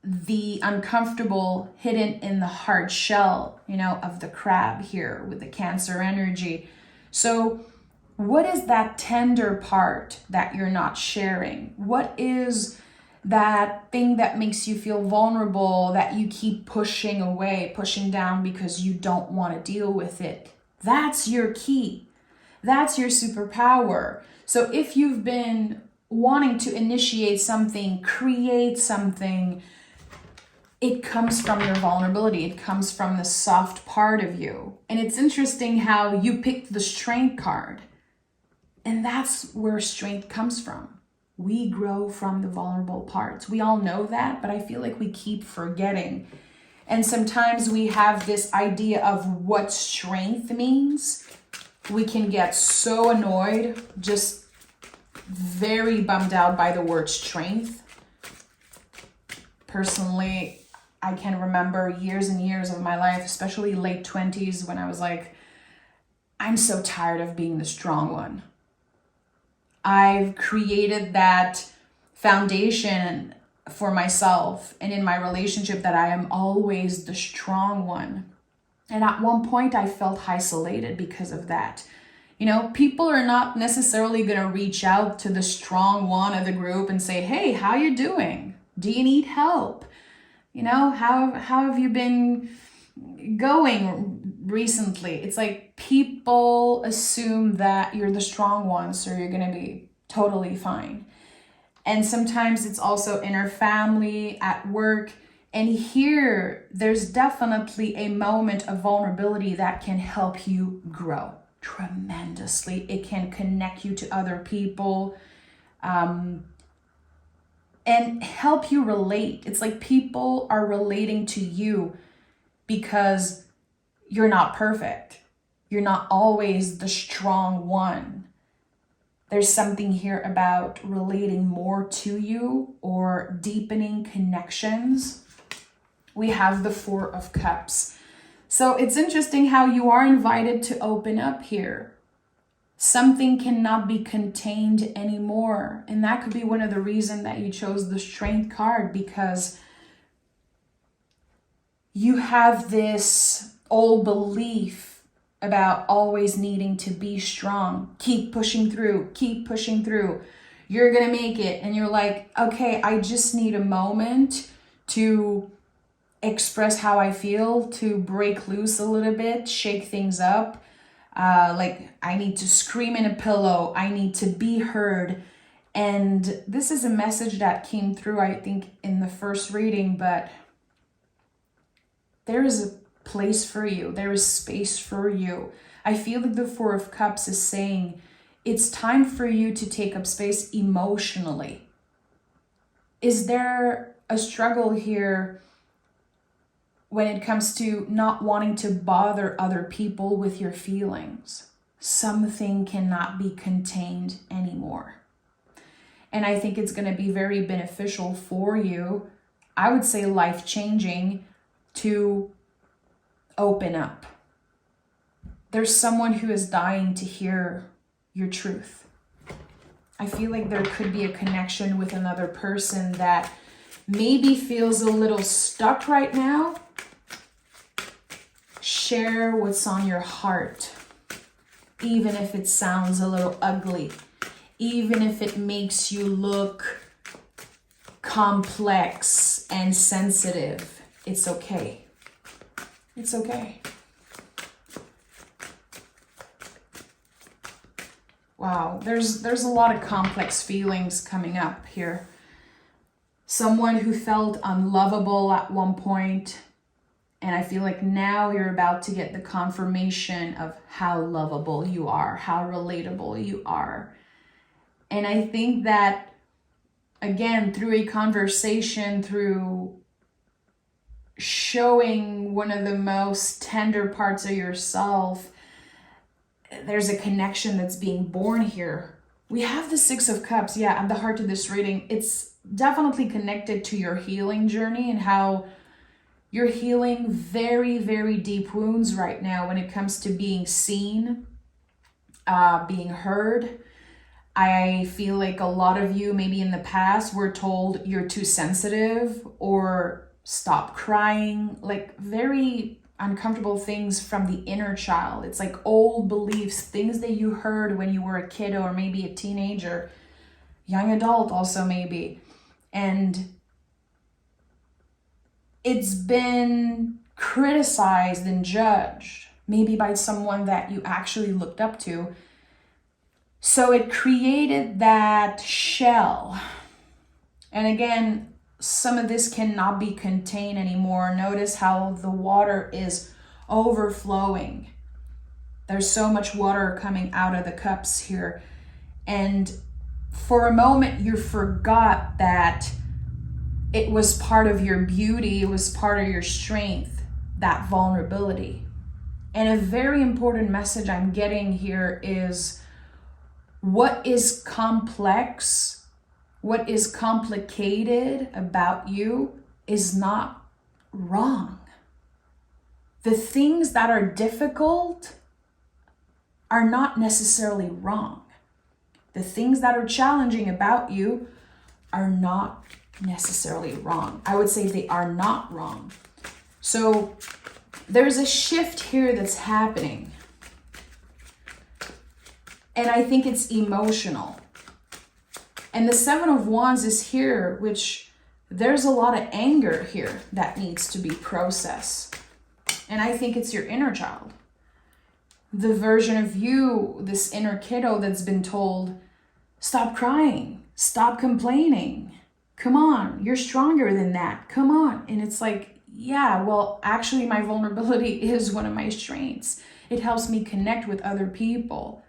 Speaker 1: the uncomfortable hidden in the hard shell, of the crab here with the Cancer energy. So what is that tender part that you're not sharing? What is that thing that makes you feel vulnerable, that you keep pushing away, pushing down because you don't want to deal with it? That's your key. That's your superpower. So if you've been wanting to initiate something, create something, it comes from your vulnerability. It comes from the soft part of you. And it's interesting how you picked the Strength card. And that's where strength comes from. We grow from the vulnerable parts. We all know that, but I feel like we keep forgetting. And sometimes we have this idea of what strength means. We can get so annoyed, just very bummed out by the word strength. Personally, I can remember years and years of my life, especially late 20s, when I was like, I'm so tired of being the strong one. I've created that foundation for myself and in my relationship that I am always the strong one. And at one point I felt isolated because of that. People are not necessarily going to reach out to the strong one of the group and say, hey, how you doing? Do you need help? How have you been going recently? It's like people assume that you're the strong one, so you're going to be totally fine. And sometimes it's also in our family, at work. And here, there's definitely a moment of vulnerability that can help you grow tremendously. It can connect you to other people and help you relate. It's like people are relating to you because you're not perfect. You're not always the strong one. There's something here about relating more to you or deepening connections. We have the 4 of Cups. So it's interesting how you are invited to open up here. Something cannot be contained anymore. And that could be one of the reasons that you chose the Strength card, because you have this old belief about always needing to be strong. Keep pushing through, keep pushing through. You're going to make it. And you're like, okay, I just need a moment to express how I feel, to break loose a little bit, shake things up. Like I need to scream in a pillow. I need to be heard. And this is a message that came through, I think, in the first reading, but there is a place for you. There is space for you. I feel like the 4 of Cups is saying it's time for you to take up space emotionally. Is there a struggle here when it comes to not wanting to bother other people with your feelings? Something cannot be contained anymore. And I think it's going to be very beneficial for you. I would say life-changing to open up. There's someone who is dying to hear your truth. I feel like there could be a connection with another person that maybe feels a little stuck right now. Share what's on your heart, even if it sounds a little ugly, even if it makes you look complex and sensitive. It's okay. It's okay. Wow, there's a lot of complex feelings coming up here. Someone who felt unlovable at one point, and I feel like now you're about to get the confirmation of how lovable you are, how relatable you are. And I think that, again, through a conversation, through showing one of the most tender parts of yourself, there's a connection that's being born here. We have the Six of Cups, at the heart of this reading. It's definitely connected to your healing journey and how you're healing very, very deep wounds right now when it comes to being seen, being heard. I feel like a lot of you, maybe in the past, were told you're too sensitive or stop crying, like very uncomfortable things from the inner child. It's like old beliefs, things that you heard when you were a kid or maybe a teenager, young adult also maybe. And it's been criticized and judged, maybe by someone that you actually looked up to. So it created that shell. And again, some of this cannot be contained anymore. Notice how the water is overflowing. There's so much water coming out of the cups here. And for a moment, you forgot that it was part of your beauty. It was part of your strength, that vulnerability. And a very important message I'm getting here is what is complex, what is complicated about you is not wrong. The things that are difficult are not necessarily wrong. The things that are challenging about you are not necessarily wrong. I would say they are not wrong. So there's a shift here that's happening. And I think it's emotional. And the Seven of Wands is here, which there's a lot of anger here that needs to be processed. And I think it's your inner child. The version of you, this inner kiddo that's been told, stop crying, stop complaining. Come on, you're stronger than that. Come on. And it's like, yeah, well, actually my vulnerability is one of my strengths. It helps me connect with other people.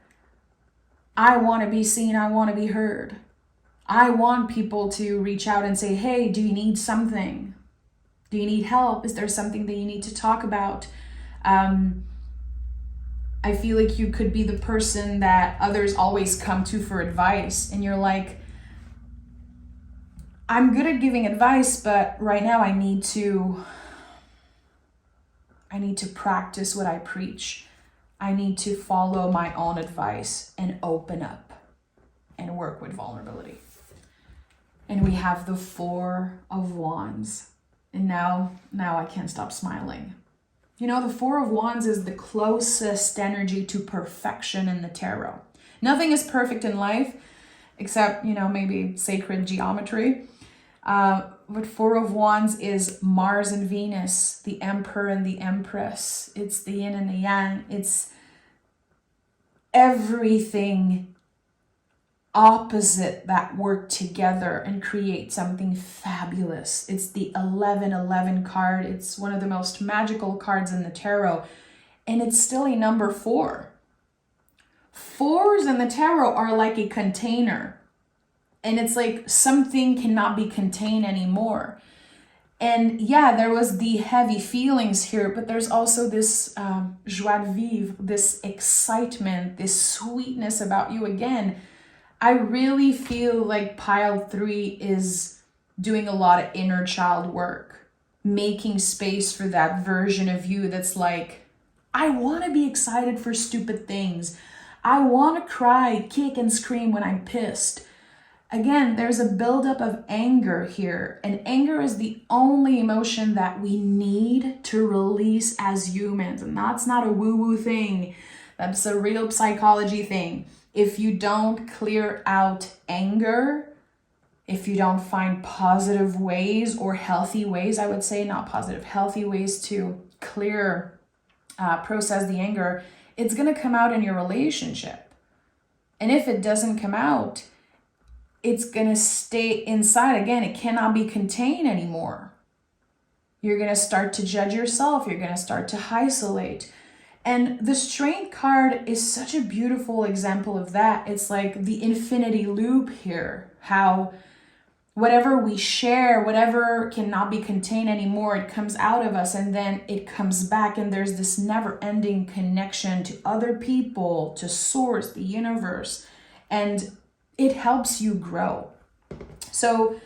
Speaker 1: I want to be seen. I want to be heard. I want people to reach out and say, hey, do you need something? Do you need help? Is there something that you need to talk about? I feel like you could be the person that others always come to for advice. And you're like, I'm good at giving advice, but right now I need to practice what I preach. I need to follow my own advice and open up and work with vulnerability. And we have the Four of Wands. And now I can't stop smiling. You know, the Four of Wands is the closest energy to perfection in the tarot. Nothing is perfect in life except, maybe sacred geometry. But Four of Wands is Mars and Venus, the Emperor and the Empress. It's the yin and the yang. It's everything opposite that work together and create something fabulous. It's the 1111 card. It's one of the most magical cards in the tarot. And it's still a number 4. Fours in the tarot are like a container. And it's like something cannot be contained anymore. And yeah, there was the heavy feelings here, but there's also this joie de vivre, this excitement, this sweetness about you again. I really feel like pile 3 is doing a lot of inner child work, making space for that version of you that's like, I want to be excited for stupid things. I want to cry, kick, and scream when I'm pissed. Again, there's a buildup of anger here, and anger is the only emotion that we need to release as humans, and that's not a woo-woo thing. That's a real psychology thing. If you don't clear out anger, if you don't find positive ways or healthy ways, I would say, not positive, healthy ways to process the anger, it's going to come out in your relationship. And if it doesn't come out, it's going to stay inside. Again, it cannot be contained anymore. You're going to start to judge yourself. You're going to start to isolate. And the Strength card is such a beautiful example of that. It's like the infinity loop here, how whatever we share, whatever cannot be contained anymore, it comes out of us and then it comes back, and there's this never-ending connection to other people, to source, the universe, and it helps you grow. So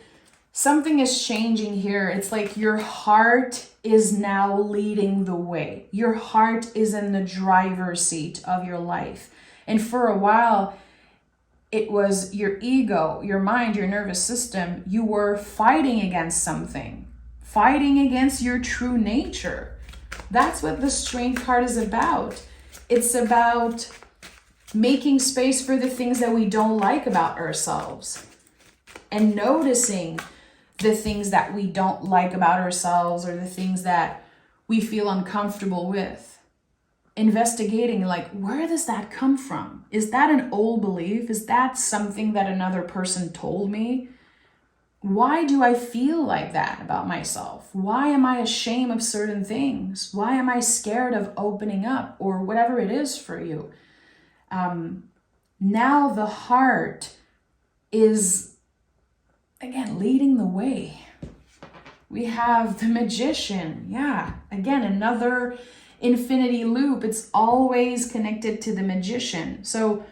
Speaker 1: something is changing here. It's like your heart is now leading the way. Your heart is in the driver's seat of your life. And for a while, it was your ego, your mind, your nervous system. You were fighting against something, fighting against your true nature. That's what the Strength card is about. It's about making space for the things that we don't like about ourselves and noticing the things that we don't like about ourselves or the things that we feel uncomfortable with. Investigating, like, where does that come from? Is that an old belief? Is that something that another person told me? Why do I feel like that about myself? Why am I ashamed of certain things? Why am I scared of opening up, or whatever it is for you? Now the heart is, again, leading the way. We have the Magician. Yeah, again, another infinity loop. It's always connected to the Magician. So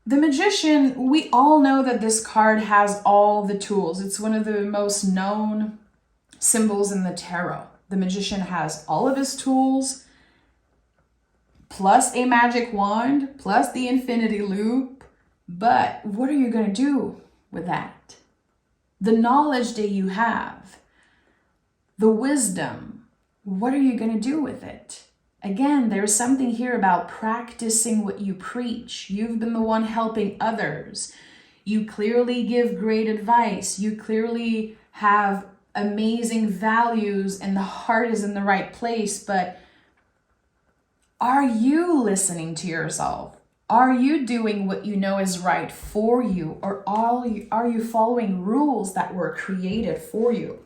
Speaker 1: the Magician, we all know that this card has all the tools. It's one of the most known symbols in the tarot. The Magician has all of his tools, plus a magic wand, plus the infinity loop. But what are you going to do with that? The knowledge that you have, the wisdom, what are you going to do with it? Again, there's something here about practicing what you preach. You've been the one helping others. You clearly give great advice. You clearly have amazing values and the heart is in the right place, but are you listening to yourself? Are you doing what you know is right for you? Or are you following rules that were created for you?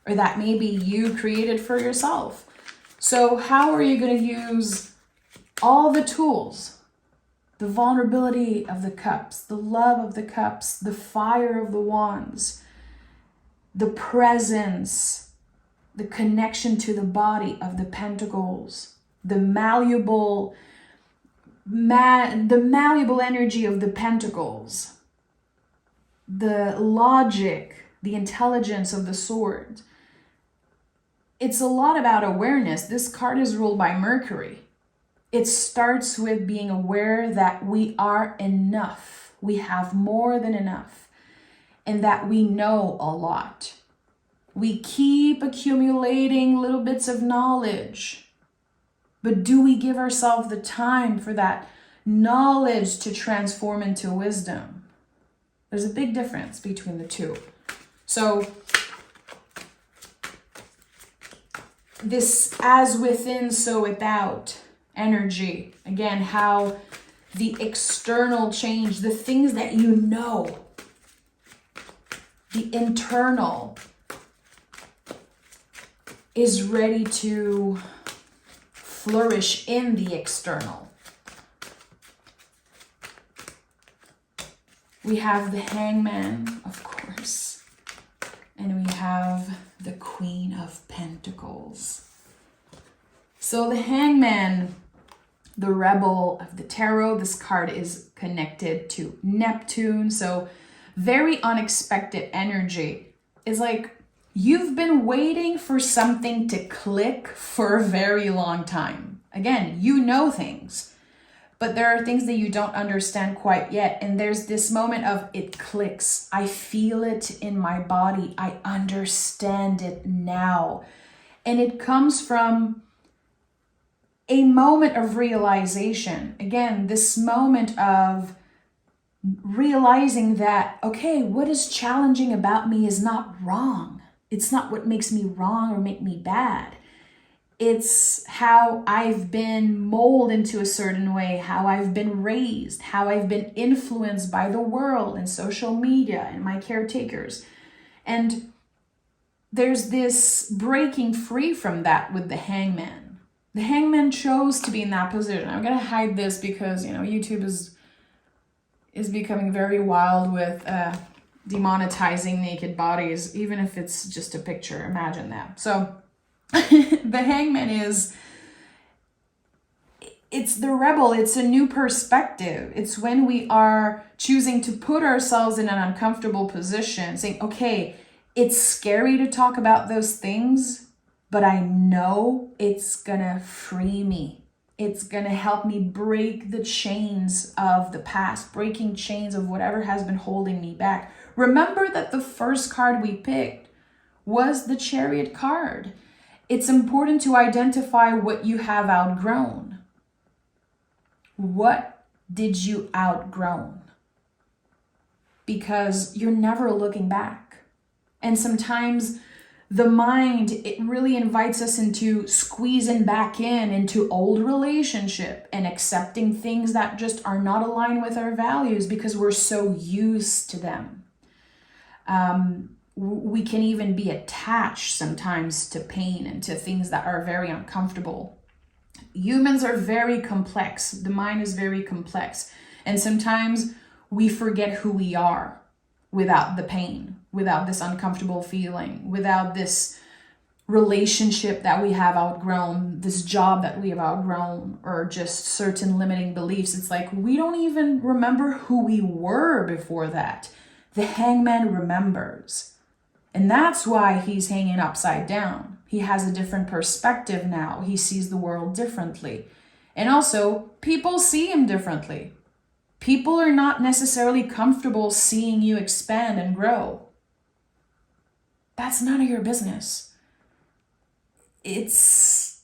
Speaker 1: Or that maybe you created for yourself? So how are you going to use all the tools? The vulnerability of the cups, the love of the cups, the fire of the wands, the presence, the connection to the body of the pentacles, the malleable energy of the pentacles, the logic, the intelligence of the sword. It's a lot about awareness. This card is ruled by Mercury. It starts with being aware that we are enough. We have more than enough, and that we know a lot. We keep accumulating little bits of knowledge. But do we give ourselves the time for that knowledge to transform into wisdom? There's a big difference between the two. So this as within, so without energy. Again, how the external change, the things that you know, the internal is ready to flourish in the external. We have the Hangman, of course, and we have the Queen of Pentacles. So the Hangman, the rebel of the tarot. This card is connected to Neptune. So very unexpected energy. It's like you've been waiting for something to click for a very long time. Again, you know things, but there are things that you don't understand quite yet. And there's this moment of it clicks. I feel it in my body. I understand it now. And it comes from a moment of realization. Again, this moment of realizing that, okay, what is challenging about me is not wrong. It's not what makes me wrong or make me bad. It's how I've been molded into a certain way, how I've been raised, how I've been influenced by the world and social media and my caretakers. And there's this breaking free from that with the Hangman. The Hangman chose to be in that position. I'm going to hide this because, YouTube is becoming very wild with demonetizing naked bodies, even if it's just a picture. Imagine that. So the Hangman it's the rebel. It's a new perspective. It's when we are choosing to put ourselves in an uncomfortable position, saying, okay, it's scary to talk about those things, but I know it's gonna free me. It's gonna help me break the chains of the past, breaking chains of whatever has been holding me back. Remember that the first card we picked was the Chariot card. It's important to identify what you have outgrown. What did you outgrown? Because you're never looking back. And sometimes the mind, it really invites us into squeezing back into old relationship and accepting things that just are not aligned with our values because we're so used to them. We can even be attached sometimes to pain and to things that are very uncomfortable. Humans are very complex. The mind is very complex. And sometimes we forget who we are without the pain, without this uncomfortable feeling, without this relationship that we have outgrown, this job that we have outgrown, or just certain limiting beliefs. It's like we don't even remember who we were before that. The Hangman remembers. And that's why he's hanging upside down. He has a different perspective now. He sees the world differently. And also, people see him differently. People are not necessarily comfortable seeing you expand and grow. That's none of your business. It's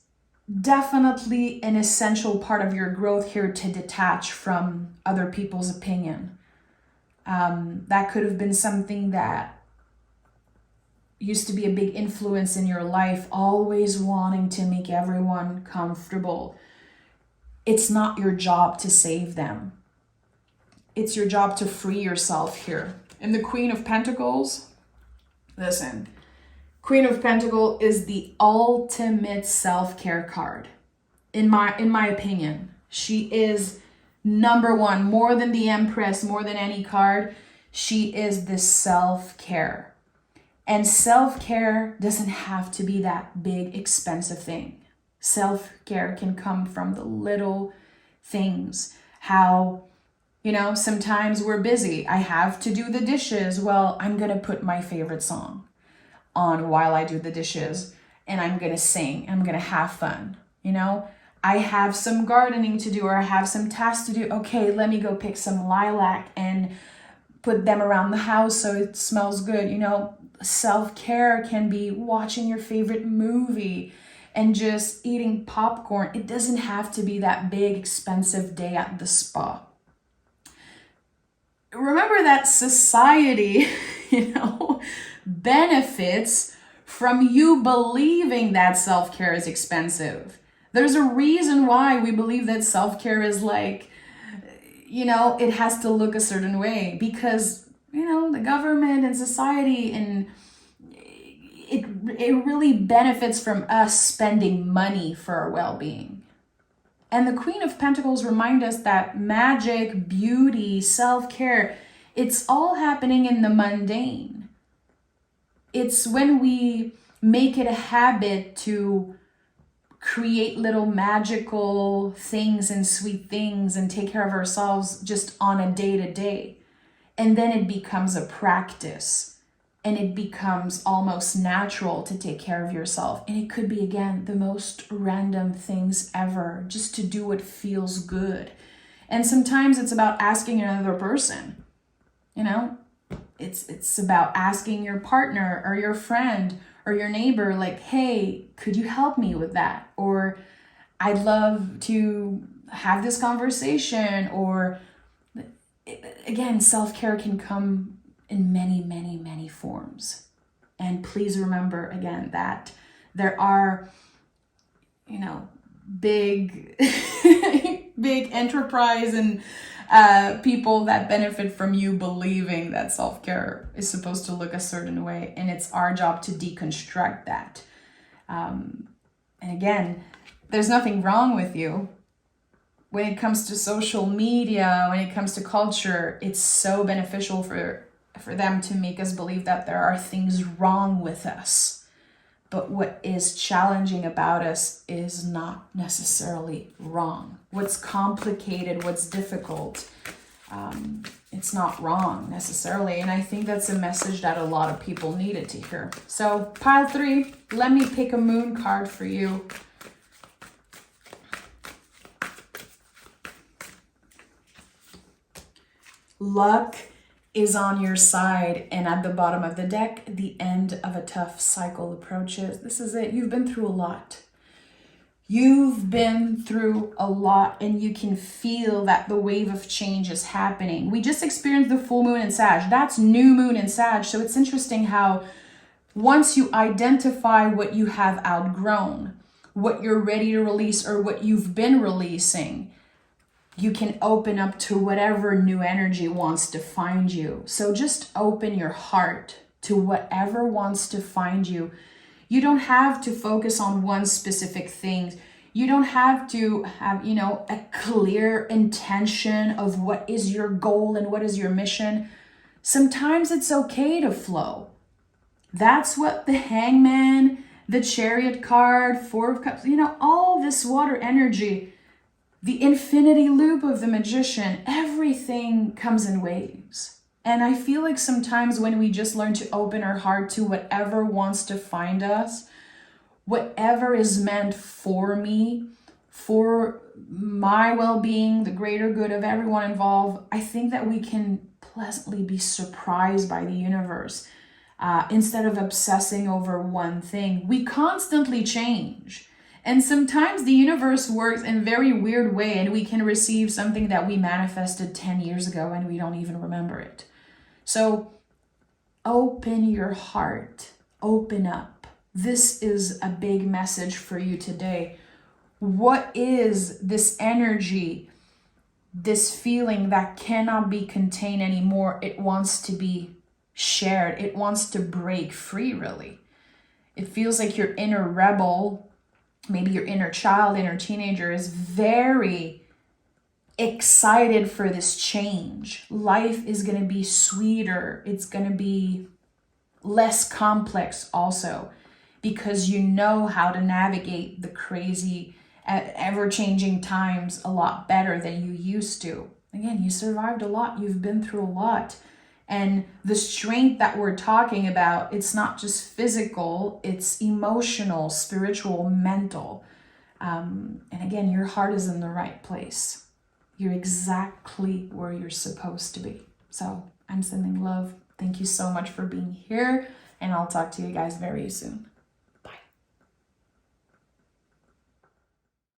Speaker 1: definitely an essential part of your growth here to detach from other people's opinion. That could have been something that used to be a big influence in your life, always wanting to make everyone comfortable. It's not your job to save them. It's your job to free yourself here. And the Queen of Pentacles, listen, Queen of Pentacles is the ultimate self-care card. In my opinion, she is number one, more than the Empress, more than any card. She is the self-care. And self-care doesn't have to be that big, expensive thing. Self-care can come from the little things. How, sometimes we're busy. I have to do the dishes. Well, I'm going to put my favorite song on while I do the dishes. And I'm going to sing. I'm going to have fun. I have some gardening to do or I have some tasks to do. Okay, let me go pick some lilac and put them around the house so it smells good. Self-care can be watching your favorite movie and just eating popcorn. It doesn't have to be that big, expensive day at the spa. Remember that society, benefits from you believing that self-care is expensive. There's a reason why we believe that self-care is like, it has to look a certain way because the government and society, and it really benefits from us spending money for our well-being. And the Queen of Pentacles remind us that magic, beauty, self-care, it's all happening in the mundane. It's when we make it a habit to create little magical things and sweet things and take care of ourselves just on a day-to-day. And then it becomes a practice and it becomes almost natural to take care of yourself. And it could be, again, the most random things ever, just to do what feels good. And sometimes it's about asking another person, you know, it's about asking your partner or your friend or your neighbor, like, hey, could you help me with that? Or I'd love to have this conversation. Or again, self-care can come in many, many, many forms. And please remember again that there are, you know, big, big enterprise and people that benefit from you believing that self-care is supposed to look a certain way. And it's our job to deconstruct that. And again, there's nothing wrong with you. When it comes to social media, when it comes to culture, it's so beneficial for them to make us believe that there are things wrong with us. But what is challenging about us is not necessarily wrong. What's complicated, what's difficult, it's not wrong necessarily. And I think that's a message that a lot of people needed to hear. So pile 3, let me pick a moon card for you. Luck is on your side, and at the bottom of the deck, the end of a tough cycle approaches. This is it. You've been through a lot. You've been through a lot, and you can feel that the wave of change is happening. We just experienced the full moon in Sag. That's new moon in Sag. So it's interesting how once you identify what you have outgrown, what you're ready to release, or what you've been releasing, you can open up to whatever new energy wants to find you. So just open your heart to whatever wants to find you. You don't have to focus on one specific thing. You don't have to have, you know, a clear intention of what is your goal and what is your mission. Sometimes it's okay to flow. That's what the Hangman, the Chariot card, 4 of Cups, you know, all this water energy, the infinity loop of the Magician, everything comes in waves. And I feel like sometimes when we just learn to open our heart to whatever wants to find us, whatever is meant for me, for my well-being, the greater good of everyone involved, I think that we can pleasantly be surprised by the universe. Instead of obsessing over one thing, we constantly change. And sometimes the universe works in a very weird way, and we can receive something that we manifested 10 years ago and we don't even remember it. So open your heart, open up. This is a big message for you today. What is this energy, this feeling that cannot be contained anymore? It wants to be shared. It wants to break free, really. It feels like your inner rebel, maybe your inner child, inner teenager, is very excited for this change. Life is going to be sweeter. It's going to be less complex also, because you know how to navigate the crazy, ever-changing times a lot better than you used to. Again, you survived a lot. You've been through a lot. And the strength that we're talking about, it's not just physical, it's emotional, spiritual, mental. And again, your heart is in the right place. You're exactly where you're supposed to be. So I'm sending love. Thank you so much for being here, and I'll talk to you guys very soon.